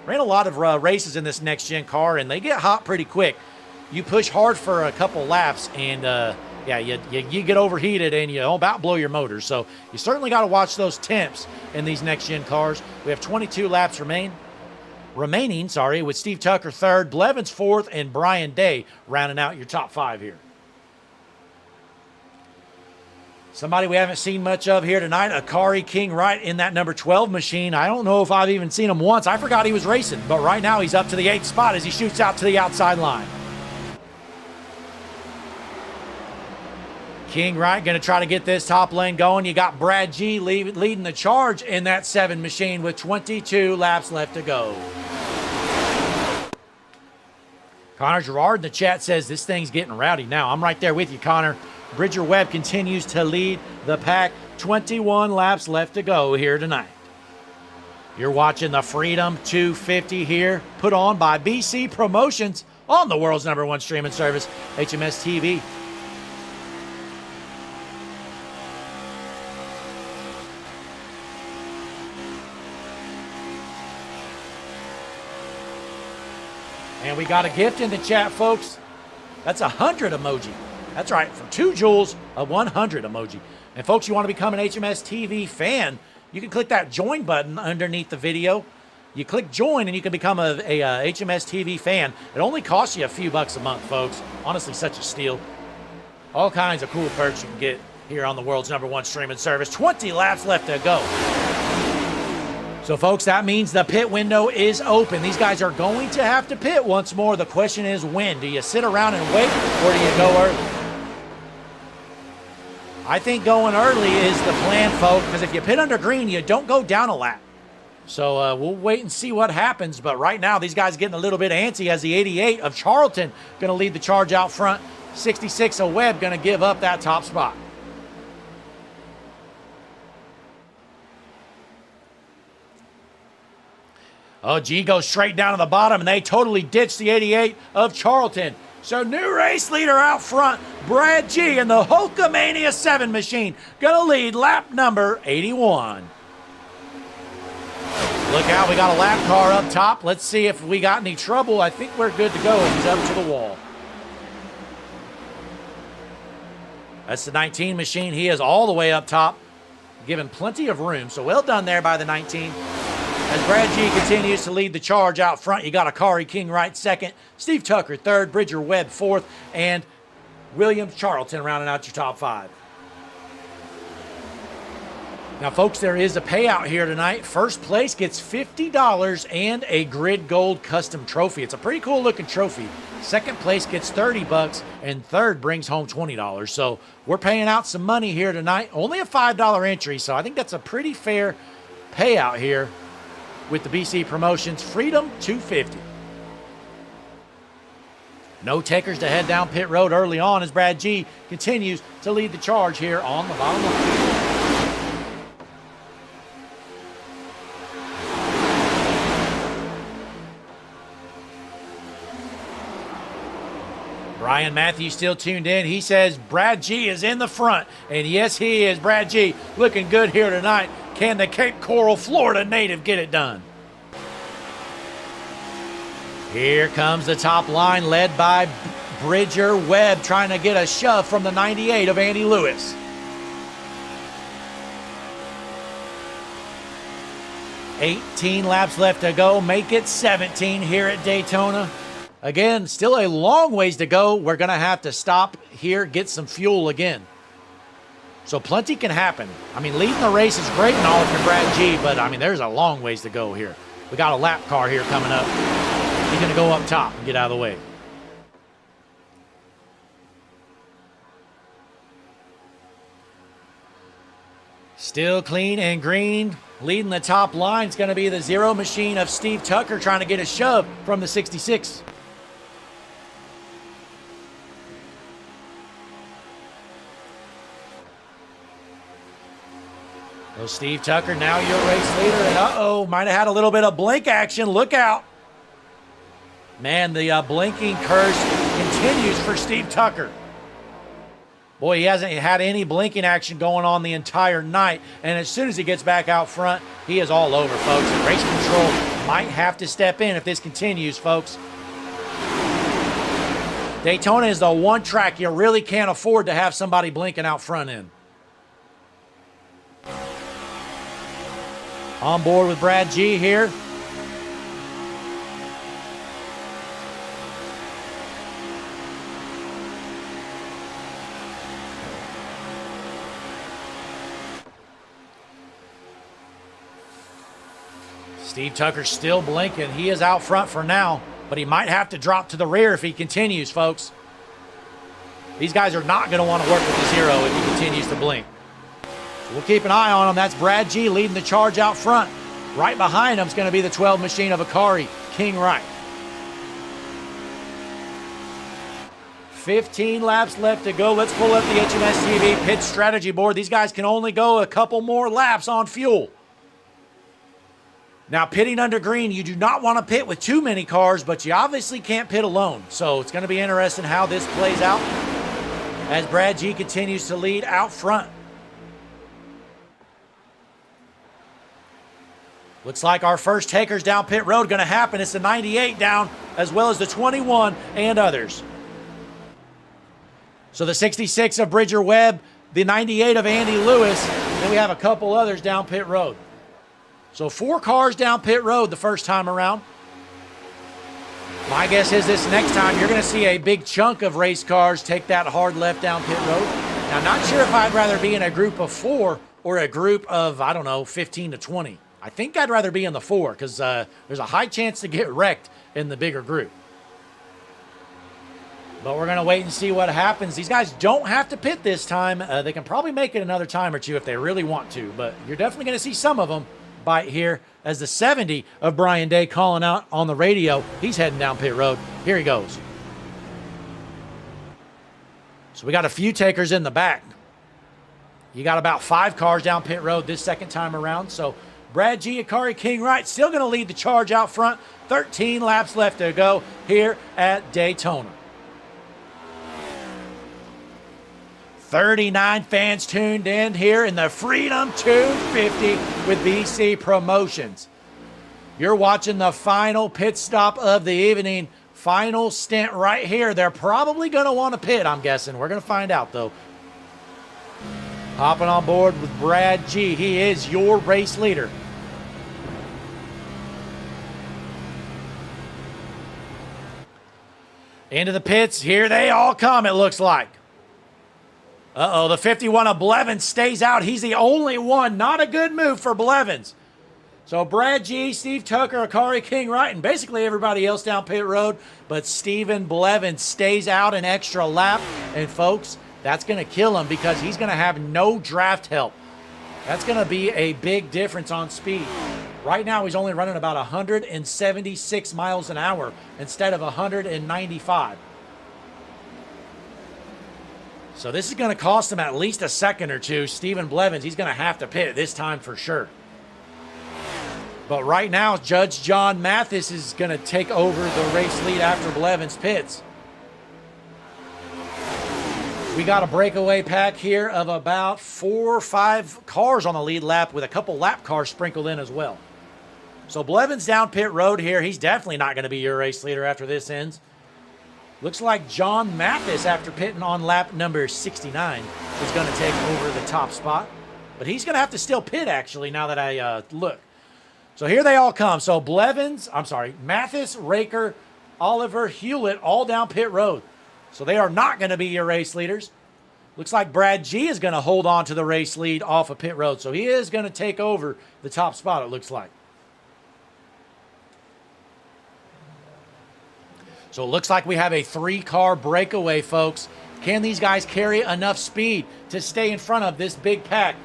S1: Ran a lot of races in this Next Gen car, and they get hot pretty quick. You push hard for a couple laps, and yeah, you get overheated, and you about blow your motor. So you certainly got to watch those temps in these Next Gen cars. We have 22 laps remaining, with Steve Tucker 3rd, Blevins 4th, and Bryan Day rounding out your top 5 here. Somebody we haven't seen much of here tonight, Akari King Wright in that number 12 machine. I don't know if I've even seen him once. I forgot he was racing, but right now he's up to the 8th spot as he shoots out to the outside line. King Wright going to try to get this top lane going. You got Brad G leading the charge in that 7 machine with 22 laps left to go. Connor Gerard in the chat says this thing's getting rowdy now. I'm right there with you, Connor. Bridger Webb continues to lead the pack. 21 laps left to go here tonight. You're watching the Freedom 250 here, put on by BC Promotions on the world's #1 streaming service, HMS TV. And we got a gift in the chat, folks. That's 100 emoji. That's right, for 2 joules, a 100 emoji. And folks, you want to become an HMS TV fan, you can click that join button underneath the video. You click join and you can become a HMS TV fan. It only costs you a few bucks a month, folks. Honestly, such a steal. All kinds of cool perks you can get here on the world's #1 streaming service. 20 laps left to go. So, folks, that means the pit window is open. These guys are going to have to pit once more. The question is when? Do you sit around and wait, or do you go early? I think going early is the plan, folks, because if you pit under green, you don't go down a lap. So we'll wait and see what happens. But right now, these guys are getting a little bit antsy as the 88 of Charlton going to lead the charge out front. 66 of Webb going to give up that top spot. Oh, G goes straight down to the bottom, and they totally ditched the 88 of Charlton. So new race leader out front, Brad G in the Hulkamania 7 machine, going to lead lap number 81. Look out, we got a lap car up top. Let's see if we got any trouble. I think we're good to go. He's up to the wall. That's the 19 machine. He is all the way up top, given plenty of room. So well done there by the 19. As Brad G continues to lead the charge out front, you got Akari King Wright second, Steve Tucker third, Bridger Webb fourth, and Williams Charlton rounding out your top 5. Now, folks, there is a payout here tonight. First place gets $50 and a Grid Gold custom trophy. It's a pretty cool looking trophy. Second place gets $30 and third brings home $20. So we're paying out some money here tonight. Only a $5 entry, so I think that's a pretty fair payout here with the BC Promotions Freedom 250. No takers to head down pit road early on as Brad G continues to lead the charge here on the bottom line. Brian Matthews still tuned in. He says Brad G is in the front. And yes, he is. Brad G looking good here tonight. Can the Cape Coral, Florida native get it done? Here comes the top line led by Bridger Webb trying to get a shove from the 98 of Andy Lewis. $18 laps left to go. Make it 17 here at Daytona. Again, still a long ways to go. We're going to have to stop here, get some fuel again. So plenty can happen. I mean, leading the race is great and all if you're Brad G, but I mean, there's a long ways to go here. We got a lap car here coming up. He's going to go up top and get out of the way. Still clean and green. Leading the top line is going to be the zero machine of Steve Tucker trying to get a shove from the 66. Well, Steve Tucker, now your race leader, and uh-oh, might have had a little bit of blink action. Look out. Man, the blinking curse continues for Steve Tucker. Boy, he hasn't had any blinking action going on the entire night, and as soon as he gets back out front, he is all over, folks. And race control might have to step in if this continues, folks. Daytona is the one track you really can't afford to have somebody blinking out front in. On board with Brad G here. Steve Tucker still blinking. He is out front for now, but he might have to drop to the rear if he continues, folks. These guys are not going to want to work with the zero if he continues to blink. We'll keep an eye on him. That's Brad G leading the charge out front. Right behind him is going to be the 12 machine of Akari King Wright. 15 laps left to go. Let's pull up the HMS TV pit strategy board. These guys can only go a couple more laps on fuel. Now, pitting under green, you do not want to pit with too many cars, but you obviously can't pit alone. So it's going to be interesting how this plays out as Brad G continues to lead out front. Looks like our first takers down pit road going to happen. It's the 98 down, as well as the 21 and others. So the 66 of Bridger Webb, the 98 of Andy Lewis, then we have a couple others down pit road. So 4 cars down pit road the first time around. My guess is this next time you're going to see a big chunk of race cars take that hard left down pit road. Now, not sure if I'd rather be in a group of 4 or a group of, I don't know, 15 to 20. I think I'd rather be in the 4 because there's a high chance to get wrecked in the bigger group. But we're going to wait and see what happens. These guys don't have to pit this time. They can probably make it another time or two if they really want to. But you're definitely going to see some of them bite here as the 70 of Brian Day calling out on the radio. He's heading down pit road. Here he goes. So we got a few takers in the back. You got about 5 cars down pit road this second time around. So Brad G, Akari King Wright still going to lead the charge out front. 13 laps left to go here at Daytona. 39 fans tuned in here in the Freedom 250 with BC Promotions. You're watching the final pit stop of the evening. Final stint right here. They're probably going to want to pit, I'm guessing. We're going to find out, though. Hopping on board with Brad G. He is your race leader. Into the pits. Here they all come, it looks like. Uh-oh, the 51 of Blevins stays out. He's the only one. Not a good move for Blevins. So Brad G, Steve Tucker, Akari King Wright, and basically everybody else down pit road. But Stephen Blevins stays out an extra lap. And folks, that's going to kill him because he's going to have no draft help. That's going to be a big difference on speed. Right now, he's only running about 176 miles an hour instead of 195. So this is going to cost him at least a second or two. Stephen Blevins, he's going to have to pit this time for sure. But right now, Judge John Mathis is going to take over the race lead after Blevins pits. We got a breakaway pack here of about 4 or 5 cars on the lead lap with a couple lap cars sprinkled in as well. So Blevins down pit road here. He's definitely not going to be your race leader after this ends. Looks like John Mathis, after pitting on lap number 69, is going to take over the top spot. But he's going to have to still pit, actually, now that I look. So here they all come. So Mathis, Raker, Oliver, Hewlett, all down pit road. So they are not going to be your race leaders. Looks like Brad G is going to hold on to the race lead off of pit road. So he is going to take over the top spot, it looks like. So it looks like we have a 3-car breakaway, folks. Can these guys carry enough speed to stay in front of this big pack?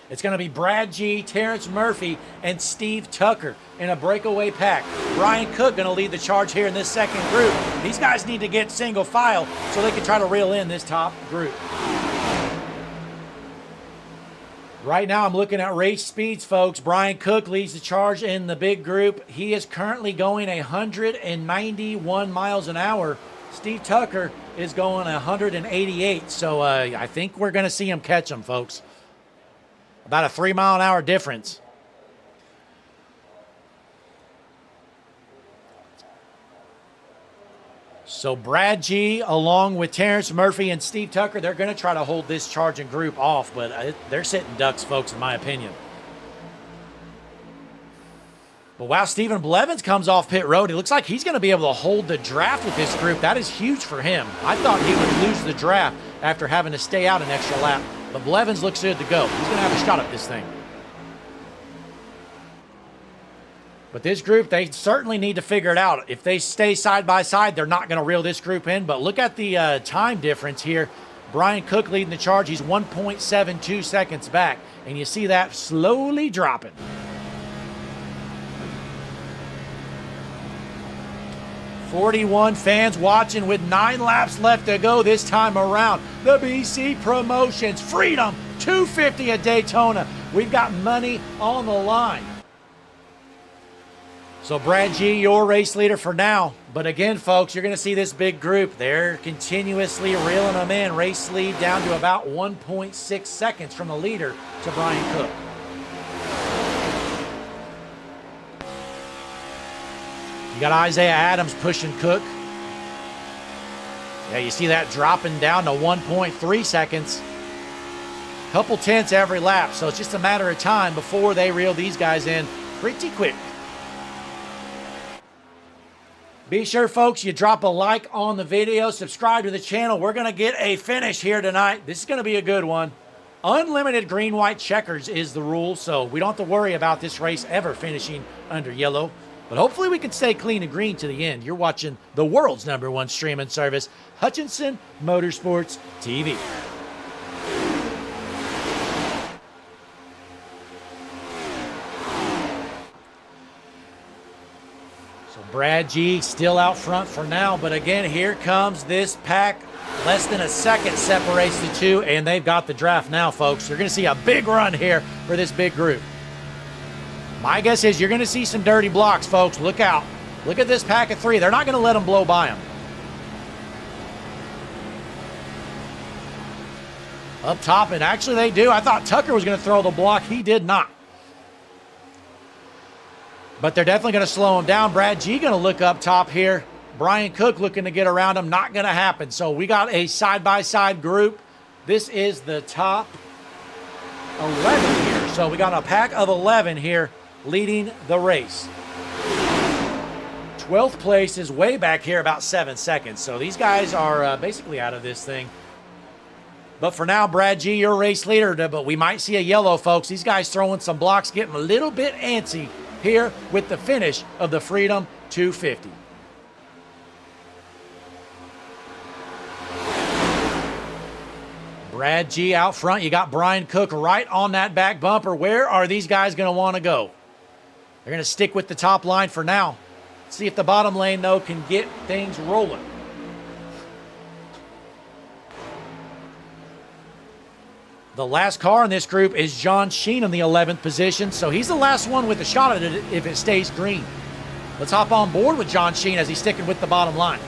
S1: It's going to be Brad G, Terrence Murphy, and Steve Tucker in a breakaway pack. Brian Cooke going to lead the charge here in this second group. These guys need to get single file so they can try to reel in this top group. Right now I'm looking at race speeds, folks. Brian Cooke leads the charge in the big group. He is currently going 191 miles an hour. Steve Tucker is going 188. So I think we're going to see him catch him, folks. About a 3-mile-an-hour difference. So Brad G, along with Terrence Murphy and Steve Tucker, they're going to try to hold this charging group off, but they're sitting ducks, folks, in my opinion. But wow, Stephen Blevins comes off pit road. It looks like he's going to be able to hold the draft with this group. That is huge for him. I thought he would lose the draft after having to stay out an extra lap. But Blevins looks good to go. He's going to have a shot at this thing. But this group, they certainly need to figure it out. If they stay side by side, they're not going to reel this group in. But look at the time difference here. Brian Cooke leading the charge. He's 1.72 seconds back. And you see that slowly dropping. "41 fans watching with 9 laps left to go this time around. The BC Promotions Freedom 250 at Daytona. We've got money on the line." So Brad G, your race leader for now. But again, folks, you're going to see this big group. They're continuously reeling them in. Race lead down to about 1.6 seconds from the leader to Brian Cooke. You got Isaiah Adams pushing Cooke. Yeah, you see that dropping down to 1.3 seconds. Couple tenths every lap, so it's just a matter of time before they reel these guys in pretty quick. Be sure, folks, you drop a like on the video, subscribe to the channel. We're going to get a finish here tonight. This is going to be a good one. Unlimited green-white checkers is the rule, so we don't have to worry about this race ever finishing under yellow. But hopefully we can stay clean and green to the end. You're watching the world's #1 streaming service, Hutchinson Motorsports TV. So Brad G still out front for now. But again, here comes this pack. Less than a second separates the two, and they've got the draft now, folks. You're going to see a big run here for this big group. My guess is you're going to see some dirty blocks, folks. Look out. Look at this pack of 3. They're not going to let them blow by them. Up top, and actually they do. I thought Tucker was going to throw the block. He did not. But they're definitely going to slow him down. Brad G going to look up top here. Brian Cooke looking to get around him. Not going to happen. So we got a side-by-side group. This is the top 11 here. So we got a pack of 11 here leading the race. 12th place is way back here, about 7 seconds. So these guys are basically out of this thing. But for now, Brad G, your race leader, but we might see a yellow, folks. These guys throwing some blocks, getting a little bit antsy here with the finish of the Freedom 250. Brad G out front. You got Bryan Cooke right on that back bumper. Where are these guys going to want to go? They're going to stick with the top line for now. See if the bottom lane, though, can get things rolling. The last car in this group is John Sheen in the 11th position, so he's the last one with a shot at it if it stays green. Let's hop on board with John Sheen as he's sticking with the bottom line.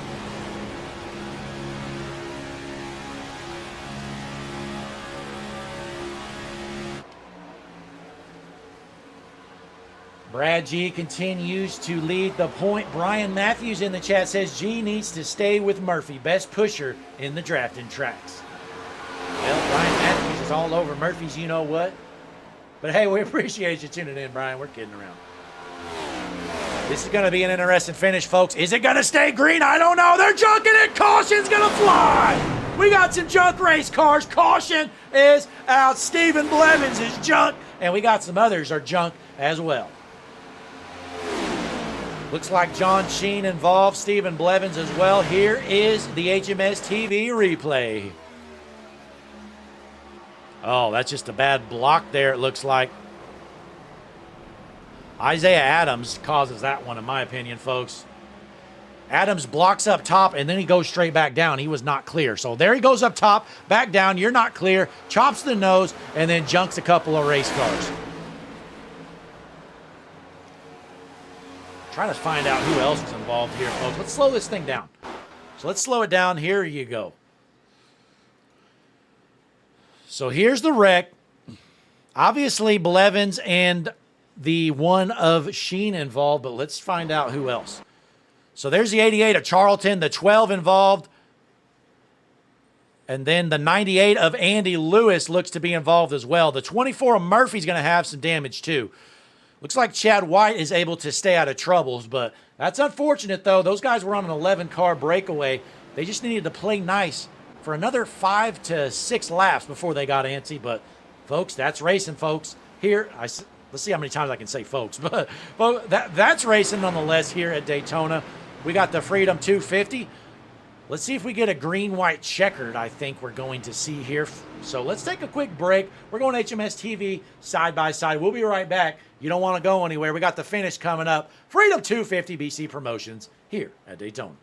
S1: Brad G continues to lead the point. Brian Matthews in the chat says G needs to stay with Murphy, best pusher in the drafting tracks. Well, Brian Matthews is all over Murphy's you know what. But hey, we appreciate you tuning in, Brian. We're kidding around. This is going to be an interesting finish, folks. Is it going to stay green? I don't know. They're junking it. Caution's going to fly. We got some junk race cars. Caution is out. Stephen Blevins is junk. And we got some others are junk as well. Looks like John Sheen involved, Stephen Blevins as well. Here is the HMS TV replay. Oh, that's just a bad block there, it looks like. Isaiah Adams causes that one, in my opinion, folks. Adams blocks up top, and then he goes straight back down. He was not clear. So there he goes up top, back down. You're not clear. Chops the nose, and then junks a couple of race cars. Trying to find out who else is involved here, folks. Let's slow this thing down. So let's slow it down. Here you go. So here's the wreck. Obviously, Blevins and the one of Sheen involved, but let's find out who else. So there's the 88 of Charlton, the 12 involved. And then the 98 of Andy Lewis looks to be involved as well. The 24 of Murphy's going to have some damage too. Looks like Chad White is able to stay out of troubles, but that's unfortunate, though. Those guys were on an 11-car breakaway. They just needed to play nice for another 5 to 6 laps before they got antsy. But, folks, that's racing, folks. Here, let's see how many times I can say folks. But that's racing nonetheless here at Daytona. We got the Freedom 250. Let's see if we get a green-white checkered, I think we're going to see here. So let's take a quick break. We're going HMS TV side by side. We'll be right back. You don't want to go anywhere. We got the finish coming up. Freedom 250 BC Promotions here at Daytona.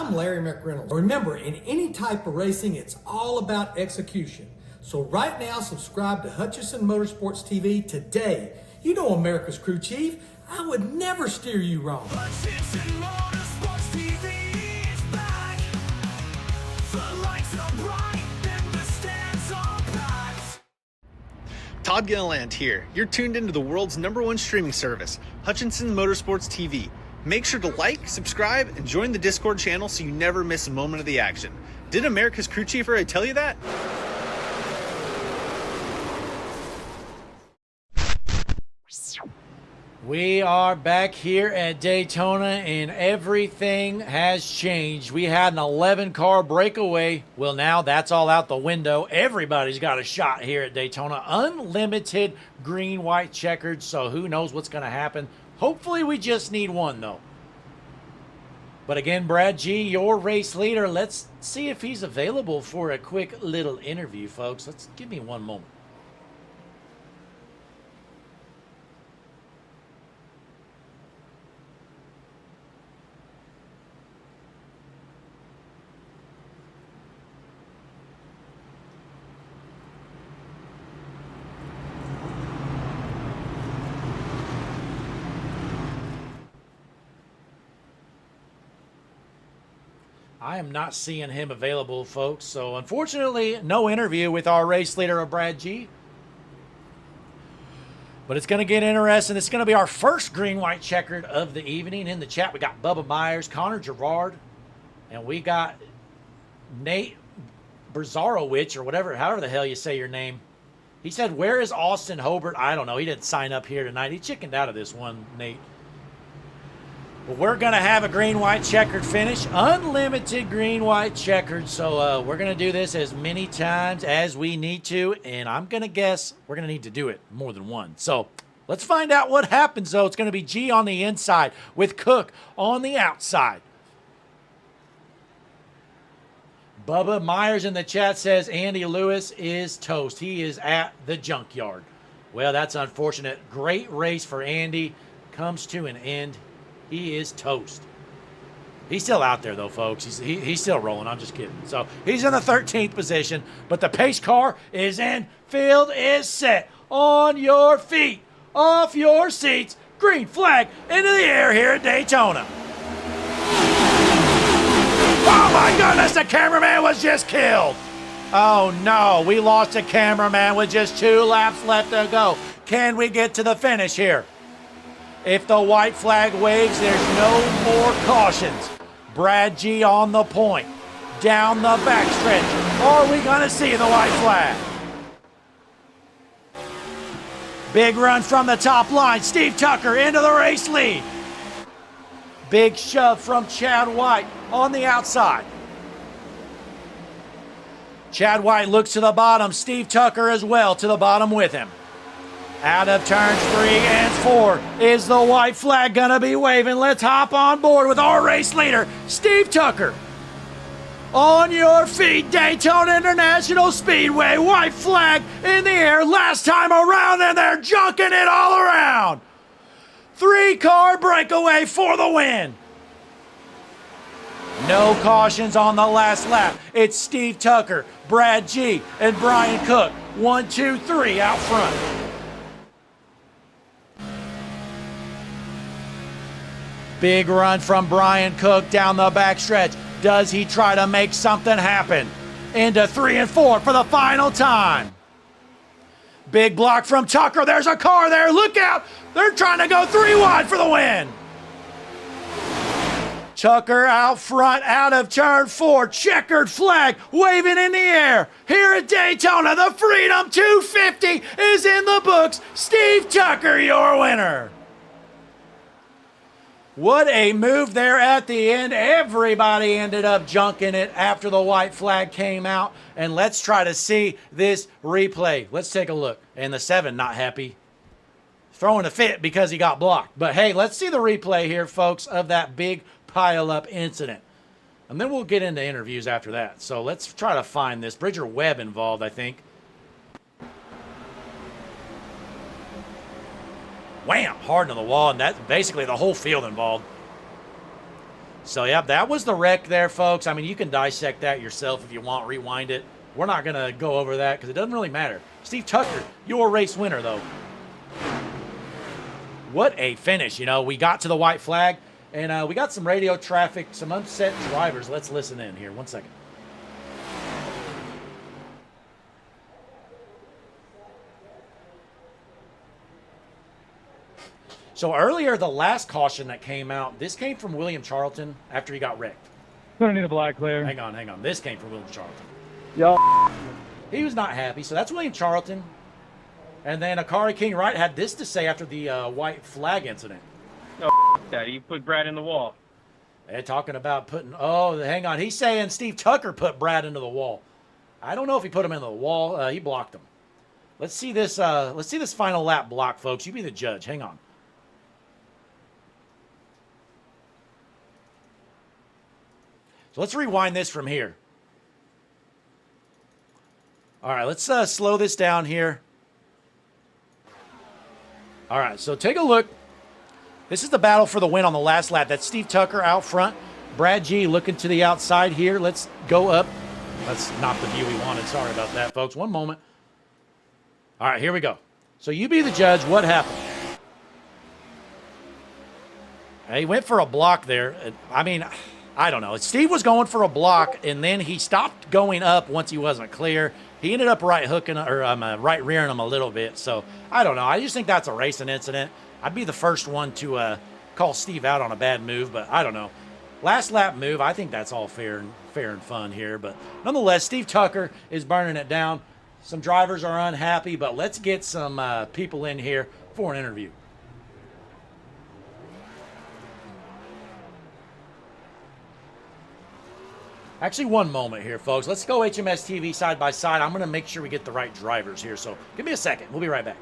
S3: I'm Larry McReynolds. Remember, in any type of racing, it's all about execution. So right now, subscribe to Hutchison Motorsports TV today. You know America's crew chief. I would never steer you wrong.
S4: Hutchison Motorsports TV is back. The lights are bright and the stands are packed.
S7: Todd Gilliland here. You're tuned into the world's #1 streaming service, Hutchinson Motorsports TV. Make sure to like, subscribe, and join the Discord channel so you never miss a moment of the action. Did America's crew chief already tell you that?
S1: We are back here at Daytona, and everything has changed. We had an 11-car breakaway. Well, now that's all out the window. Everybody's got a shot here at Daytona. Unlimited green, white, checkered, so who knows what's going to happen. Hopefully we just need one, though. But again, Brad G., your race leader. Let's see if he's available for a quick little interview, folks. Give me one moment. I am not seeing him available, folks. So, unfortunately, no interview with our race leader, Brad G. But it's going to get interesting. It's going to be our first green-white checkered of the evening. In the chat, we got Bubba Myers, Connor Gerard, and we got Nate Brzarowicz, or whatever, however the hell you say your name. He said, where is Austin Hobart? I don't know. He didn't sign up here tonight. He chickened out of this one, Nate. But we're going to have a green-white checkered finish. Unlimited green-white checkered. So we're going to do this as many times as we need to. And I'm going to guess we're going to need to do it more than one. So let's find out what happens, though. It's going to be G on the inside with Cooke on the outside. Bubba Myers in the chat says Andy Lewis is toast. He is at the junkyard. Well, that's unfortunate. Great race for Andy. Comes to an end. He is toast. He's still out there, though, folks. He's still rolling. I'm just kidding. So he's in the 13th position, but the pace car is in. Field is set. On your feet. Off your seats. Green flag into the air here at Daytona. Oh, my goodness. The cameraman was just killed. Oh, no. We lost a cameraman with just 2 laps left to go. Can we get to the finish here? If the white flag waves, there's no more cautions. Brad G on the point. Down the backstretch. Are we going to see the white flag? Big run from the top line. Steve Tucker into the race lead. Big shove from Chad White on the outside. Chad White looks to the bottom. Steve Tucker as well to the bottom with him. Out of turns 3 and 4. Is the white flag going to be waving? Let's hop on board with our race leader, Steve Tucker. On your feet, Daytona International Speedway. White flag in the air last time around, and they're junking it all around. 3-car breakaway for the win. No cautions on the last lap. It's Steve Tucker, Brad G, and Bryan Cooke. 1, 2, 3 out front. Big run from Bryan Cooke down the backstretch. Does he try to make something happen? Into 3 and 4 for the final time. Big block from Tucker. There's a car there. Look out. They're trying to go 3 wide for the win. Tucker out front, out of turn 4. Checkered flag waving in the air. Here at Daytona, the Freedom 250 is in the books. Steve Tucker, your winner. What a move there at the end. Everybody ended up junking it after the white flag came out. And let's try to see this replay. Let's take a look. And the 7 not happy. Throwing a fit because he got blocked. But hey, let's see the replay here, folks, of that big pile-up incident. And then we'll get into interviews after that. So let's try to find this. Bridger Webb involved, I think. Wham! Hard on the wall, and that's basically the whole field involved. So, yeah, that was the wreck there, folks. I mean, you can dissect that yourself if you want, rewind it. We're not going to go over that because it doesn't really matter. Steve Tucker, your race winner, though. What a finish. You know, we got to the white flag, and we got some radio traffic, some upset drivers. Let's listen in here. 1 second. So earlier, the last caution that came out, this came from William Charlton after he got wrecked.
S6: Gonna need a black clear.
S1: Hang on. This came from William Charlton.
S6: Y'all.
S1: He was not happy. So that's William Charlton. And then Akari King Wright had this to say after the white flag incident.
S8: Oh, that you put Brad in the wall.
S1: They're talking about putting. Oh, hang on. He's saying Steve Tucker put Brad into the wall. I don't know if he put him into the wall. He blocked him. Let's see this. Let's see this final lap block, folks. You be the judge. Hang on. So let's rewind this from here. All right, let's slow this down here. All right, so take a look. This is the battle for the win on the last lap. That's Steve Tucker out front. Brad G looking to the outside here. Let's go up. That's not the view we wanted. Sorry about that, folks. One moment. All right, here we go. So you be the judge. What happened? He went for a block there. I mean, I don't know. Steve was going for a block, and then he stopped going up once he wasn't clear. He ended up right rearing him a little bit. So I don't know. I just think that's a racing incident. I'd be the first one to call Steve out on a bad move, but I don't know. Last lap move, I think that's all fair and fun here. But nonetheless, Steve Tucker is burning it down. Some drivers are unhappy, but let's get some people in here for an interview. Actually, one moment here, folks. Let's go HMS TV side by side. I'm going to make sure we get the right drivers here. So give me a second. We'll be right back.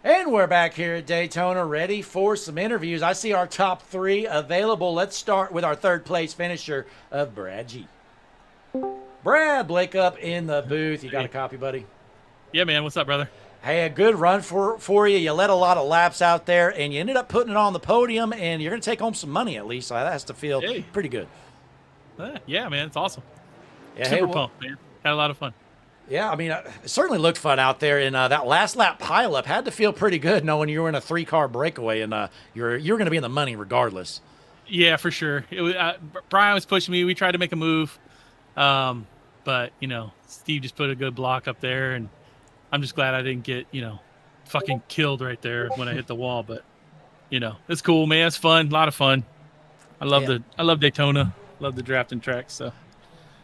S1: And we're back here at Daytona, ready for some interviews. I see our top three available. Let's start with our third place finisher of Brad G. Brad, Blake up in the booth. You got a copy, buddy?
S9: Yeah, man. What's up, brother?
S1: Hey, a good run for you. You led a lot of laps out there, and you ended up putting it on the podium, and you're going to take home some money at least. So that has to feel pretty good.
S9: Yeah, man. It's awesome.
S1: Yeah,
S9: Super pumped, man. Had a lot of fun.
S1: Yeah, I mean, it certainly looked fun out there, and that last lap pileup had to feel pretty good knowing you were in a 3-car breakaway, and you're going to be in the money regardless.
S9: Yeah, for sure. It was, Bryan was pushing me. We tried to make a move, but, you know, Steve just put a good block up there, and I'm just glad I didn't get, you know, fucking killed right there when I hit the wall. But, you know, it's cool, man. It's fun. A lot of fun. I love Daytona. Love the drafting track, so.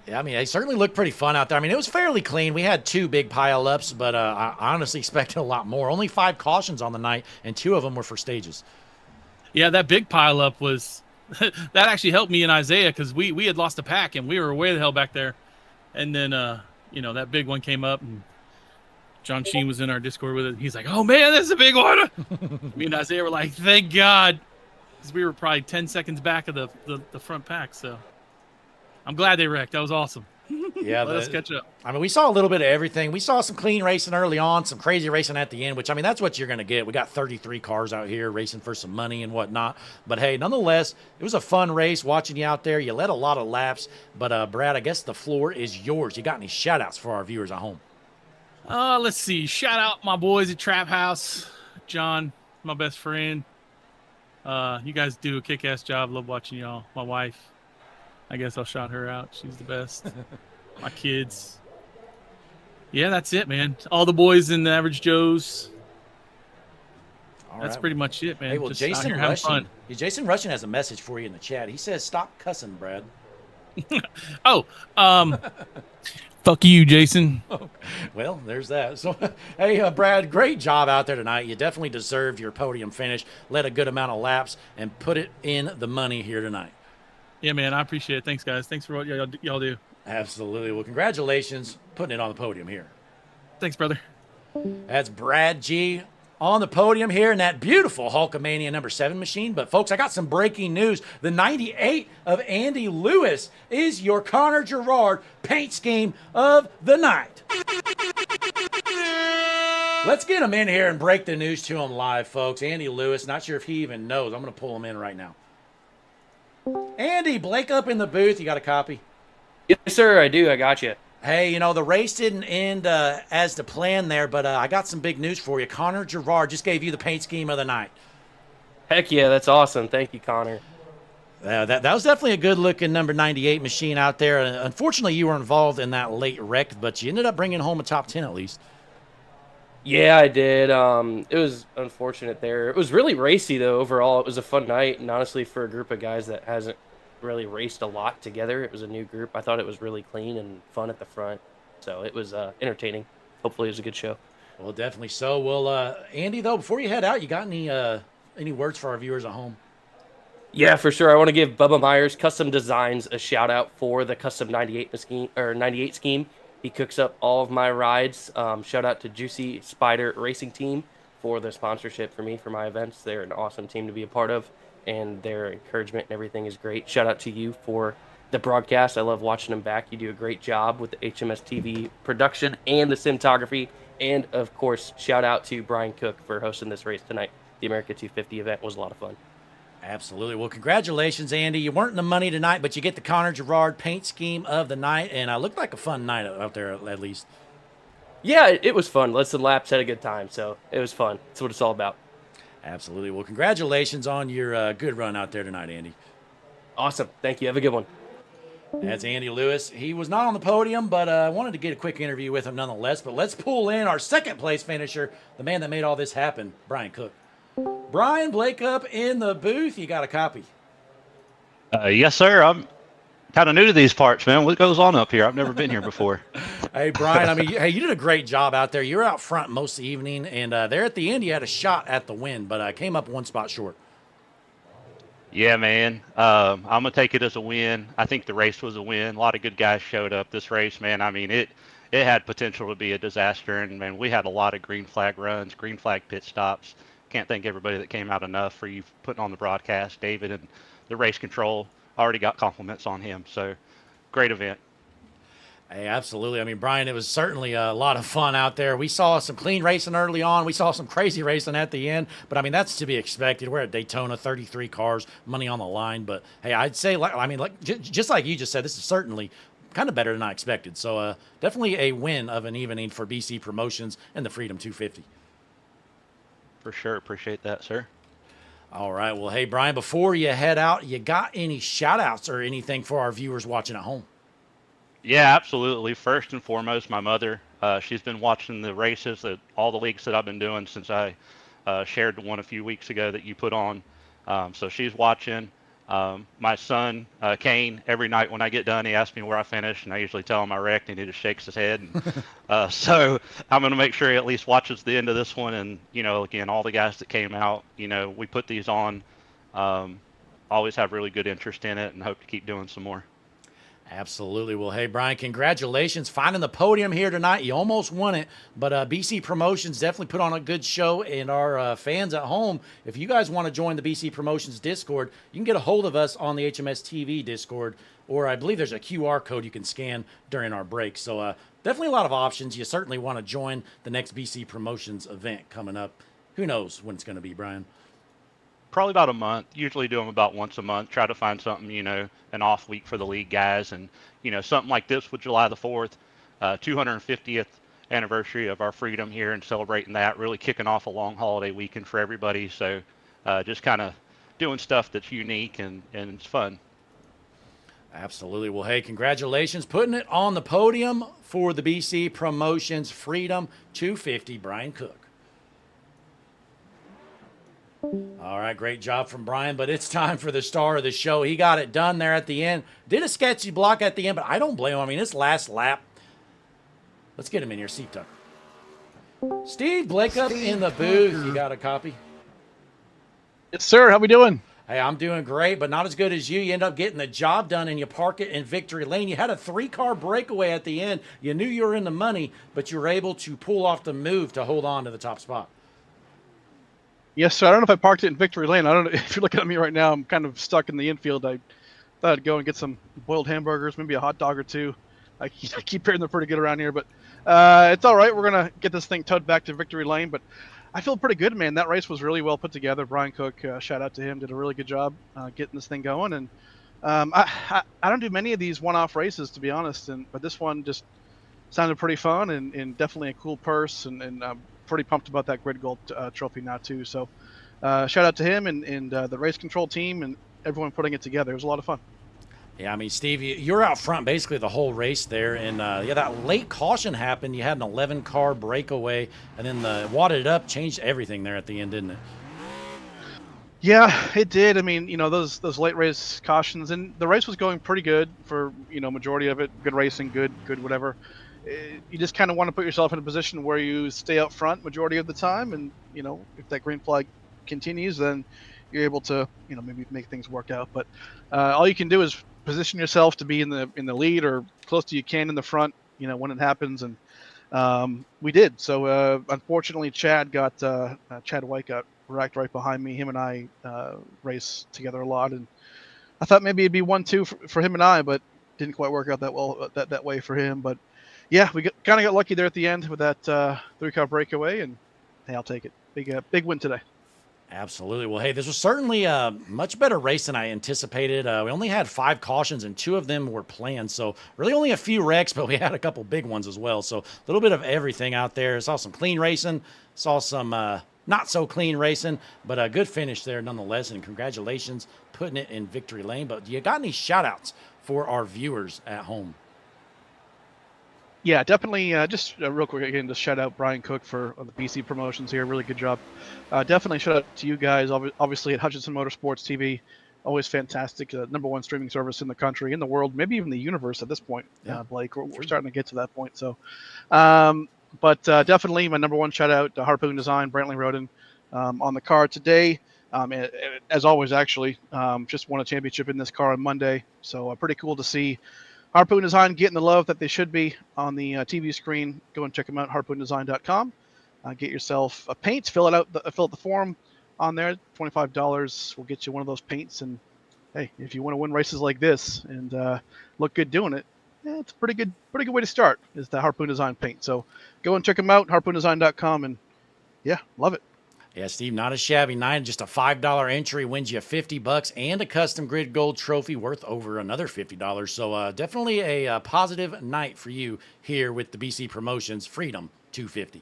S1: Yeah, I mean, they certainly looked pretty fun out there. I mean, it was fairly clean. We had 2 big pile-ups, but I honestly expected a lot more. Only 5 cautions on the night, and 2 of them were for stages.
S9: Yeah, that big pile-up was – that actually helped me and Isaiah because we had lost a pack, and we were way the hell back there. And then, you know, that big one came up, and John Sheen was in our Discord with it. He's like, oh, man, that's a big one. Me and Isaiah were like, thank God, because we were probably 10 seconds back of the front pack, so – I'm glad they wrecked. That was awesome.
S1: Yeah,
S9: let us catch up.
S1: I mean, we saw a little bit of everything. We saw some clean racing early on, some crazy racing at the end, which, I mean, that's what you're going to get. We got 33 cars out here racing for some money and whatnot. But, hey, nonetheless, it was a fun race watching you out there. You led a lot of laps. But, Brad, I guess the floor is yours. You got any shout-outs for our viewers at home?
S9: Let's see. Shout out my boys at Trap House. John, my best friend. You guys do a kick-ass job. Love watching y'all. My wife. I guess I'll shout her out. She's the best. My kids. Yeah, that's it, man. All the boys in the Average Joes. That's pretty much it, man.
S1: Hey, well,
S9: Just out
S1: Jason
S9: here having
S1: Rushing,
S9: fun.
S1: Jason Rushing has a message for you in the chat. He says, "Stop cussing, Brad."
S9: Oh, fuck you, Jason.
S1: Well, there's that. So, hey, Brad, great job out there tonight. You definitely deserved your podium finish. Led a good amount of laps and put it in the money here tonight.
S9: Yeah, man, I appreciate it. Thanks, guys. Thanks for what y'all do.
S1: Absolutely. Well, congratulations putting it on the podium here.
S9: Thanks, brother.
S1: That's Brad G on the podium here in that beautiful Hulkamania number 7 machine. But, folks, I got some breaking news. The 98 of Andy Lewis is your Connor Gerard paint scheme of the night. Let's get him in here and break the news to him live, folks. Andy Lewis, not sure if he even knows. I'm going to pull him in right now. Andy, Blake up in the booth. You got a copy?
S10: Yes, sir, I do. I got you.
S1: Hey, you know, the race didn't end as the plan there, but I got some big news for you. Connor Gerard just gave you the paint scheme of the night.
S10: Heck yeah, that's awesome. Thank you, Connor.
S1: That was definitely a good-looking number 98 machine out there. Unfortunately, you were involved in that late wreck, but you ended up bringing home a top 10 at least.
S10: Yeah, I did. It was unfortunate there. It was really racy, though, overall. It was a fun night, and honestly, for a group of guys that hasn't really raced a lot together, it was a new group. I thought it was really clean and fun at the front, so it was entertaining. Hopefully it was a good show.
S1: Well, definitely so. Well, Andy, though, before you head out, you got any words for our viewers at home?
S10: Yeah, for sure. I want to give Bubba Myers Custom Designs a shout out for the custom 98 scheme. He cooks up all of my rides. Shout out to Juicy Spider Racing Team for the sponsorship for me for my events. They're an awesome team to be a part of, and their encouragement and everything is great. Shout out to you for the broadcast. I love watching them back. You do a great job with the HMS TV production and the cinematography. And, of course, shout out to Bryan Cooke for hosting this race tonight. The America 250 event was a lot of fun.
S1: Absolutely. Well, congratulations, Andy. You weren't in the money tonight, but you get the Connor Gerard paint scheme of the night, and it looked like a fun night out there at least.
S10: Yeah, it was fun. Less than laps, had a good time, so it was fun. That's what it's all about.
S1: Absolutely. Well, congratulations on your good run out there tonight, Andy.
S10: Awesome. Thank you. Have a good one.
S1: That's Andy Lewis. He was not on the podium, but I wanted to get a quick interview with him nonetheless. But let's pull in our second place finisher, the man that made all this happen, Bryan Cooke. Bryan, Blake up in the booth. You got a copy?
S11: Yes, sir. I'm kind of new to these parts, man. What goes on up here? I've never been here before.
S1: Hey, Bryan, I mean, hey, you did a great job out there. You were out front most of the evening, and there at the end, you had a shot at the win, but came up one spot short.
S11: Yeah, man. I'm going to take it as a win. I think the race was a win. A lot of good guys showed up this race, man. I mean, it had potential to be a disaster, and, man, we had a lot of green flag runs, green flag pit stops. Can't thank everybody that came out enough for you putting on the broadcast. David and the race control already got compliments on him. So, great event.
S1: Hey, absolutely. I mean, Bryan, it was certainly a lot of fun out there. We saw some clean racing early on. We saw some crazy racing at the end. But, I mean, that's to be expected. We're at Daytona, 33 cars, money on the line. But, hey, I'd say, just like you just said, this is certainly kind of better than I expected. So, definitely a win of an evening for BC Promotions and the Freedom 250.
S11: For sure. Appreciate that, sir.
S1: All right. Well, hey, Bryan, before you head out, you got any shout-outs or anything for our viewers watching at home?
S11: Yeah, absolutely. First and foremost, my mother. She's been watching the races, all the leagues that I've been doing since I shared the one a few weeks ago that you put on. So she's watching. My son, Kane, every night when I get done, he asks me where I finished, and I usually tell him I wrecked, and he just shakes his head. And, so I'm going to make sure he at least watches the end of this one. And, you know, again, all the guys that came out, you know, we put these on, always have really good interest in it and hope to keep doing some more.
S1: Absolutely. Well, hey, Bryan, congratulations. Finding the podium here tonight. You almost won it, but BC Promotions definitely put on a good show. And our fans at home, if you guys want to join the BC Promotions Discord, you can get a hold of us on the HMS TV Discord, or I believe there's a QR code you can scan during our break. So definitely a lot of options. You certainly want to join the next BC Promotions event coming up. Who knows when it's going to be, Bryan?
S11: Probably about a month. Usually do them about once a month. Try to find something, you know, an off week for the league guys. And, you know, something like this with July the 4th, 250th anniversary of our freedom here and celebrating that, really kicking off a long holiday weekend for everybody. So just kind of doing stuff that's unique and it's fun.
S1: Absolutely. Well, hey, congratulations. Putting it on the podium for the BC Promotions Freedom 250, Bryan Cooke. All right, great job from Bryan, but it's time for the star of the show. He got it done there at the end. Did a sketchy block at the end, but I don't blame him. I mean, this last lap. Let's get him in here, Steve Tucker. Steve Blake up in the booth. You got a copy?
S12: Yes, sir. How we doing?
S1: Hey, I'm doing great, but not as good as you. You end up getting the job done, and you park it in victory lane. You had a 3-car breakaway at the end. You knew you were in the money, but you were able to pull off the move to hold on to the top spot.
S12: Yes, sir. I don't know if I parked it in victory lane. I don't know if you're looking at me right now. I'm kind of stuck in the infield. I thought I'd go and get some boiled hamburgers, maybe a hot dog or two. I keep hearing they're pretty good around here, but it's all right. We're going to get this thing towed back to victory lane, but I feel pretty good, man. That race was really well put together. Bryan Cooke, shout out to him, did a really good job getting this thing going. And I don't do many of these one-off races, to be honest, but this one just sounded pretty fun and definitely a cool purse, and I'm pretty pumped about that grid gold trophy now too. So shout out to him and the race control team and everyone putting it together. It was a lot of fun.
S1: Yeah, I mean, Steve, you're out front basically the whole race there, and yeah, that late caution happened. You had an 11-car breakaway, and then the wadded up changed everything there at the end, didn't it?
S12: Yeah, it did. I mean, those late race cautions, and the race was going pretty good for majority of it. Good racing, good whatever. You just kind of want to put yourself in a position where you stay out front majority of the time, and if that green flag continues, then you're able to maybe make things work out. But all you can do is position yourself to be in the lead or close to you can in the front when it happens, and we did. So unfortunately Chad White got racked right behind me. Him and I race together a lot, and I thought maybe it'd be 1-2 for him and I, but didn't quite work out that well that way for him. But yeah, we kind of got lucky there at the end with that 3-car breakaway, and hey, I'll take it. Big win today.
S1: Absolutely. Well, hey, this was certainly a much better race than I anticipated. We only had 5 cautions, and 2 of them were planned. So really only a few wrecks, but we had a couple big ones as well. So a little bit of everything out there. Saw some clean racing, saw some not so clean racing, but a good finish there nonetheless. And congratulations putting it in victory lane. But do you got any shout outs for our viewers at home?
S12: Yeah, definitely. Just real quick again, just shout out Bryan Cooke for the BC promotions here. Really good job. Definitely shout out to you guys, obviously at Hutchinson Motorsports TV. Always fantastic. #1 streaming service in the country, in the world, maybe even the universe at this point.
S1: Yeah.
S12: Blake, we're starting to get to that point. So, but definitely my #1 shout out to Harpoon Design, Brantley Roden on the car today. As always, actually, just won a championship in this car on Monday. So pretty cool to see Harpoon Design getting the love that they should be on the TV screen. Go and check them out, harpoondesign.com. Get yourself a paint, fill out the form on there. $25 will get you one of those paints. And hey, if you want to win races like this and look good doing it, yeah, it's a pretty good way to start is the Harpoon Design paint. So go and check them out, harpoondesign.com, and yeah, love it.
S1: Yeah, Steve, not a shabby night. Just a $5 entry wins you $50 and a custom grid gold trophy worth over another $50. So definitely a positive night for you here with the BC Promotions Freedom 250.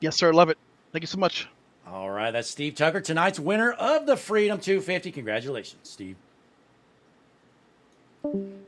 S12: Yes, sir. Love it. Thank you so much.
S1: All right, that's Steve Tucker, tonight's winner of the Freedom 250. Congratulations, Steve.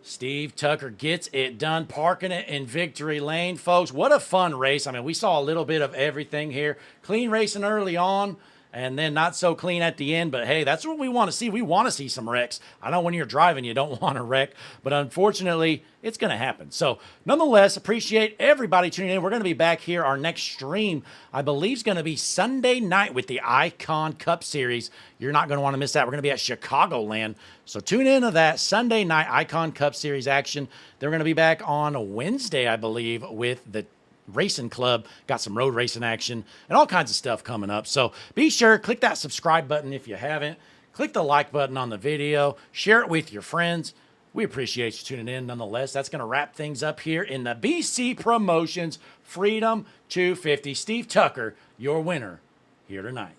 S1: Steve Tucker gets it done, parking it in victory lane. Folks, what a fun race. I mean, we saw a little bit of everything here. Clean racing early on, and then not so clean at the end. But, hey, that's what we want to see. We want to see some wrecks. I know when you're driving, you don't want to wreck, but unfortunately, it's going to happen. So, nonetheless, appreciate everybody tuning in. We're going to be back here. Our next stream, I believe, is going to be Sunday night with the Icon Cup Series. You're not going to want to miss that. We're going to be at Chicagoland. So tune into that Sunday night Icon Cup Series action. Then we're going to be back on Wednesday, I believe, with the Racing Club. Got some road racing action and all kinds of stuff coming up. So be sure, click that subscribe button if you haven't. Click the like button on the video. Share it with your friends. We appreciate you tuning in nonetheless. That's going to wrap things up here in the BC Promotions Freedom 250. Steve Tucker, your winner here tonight.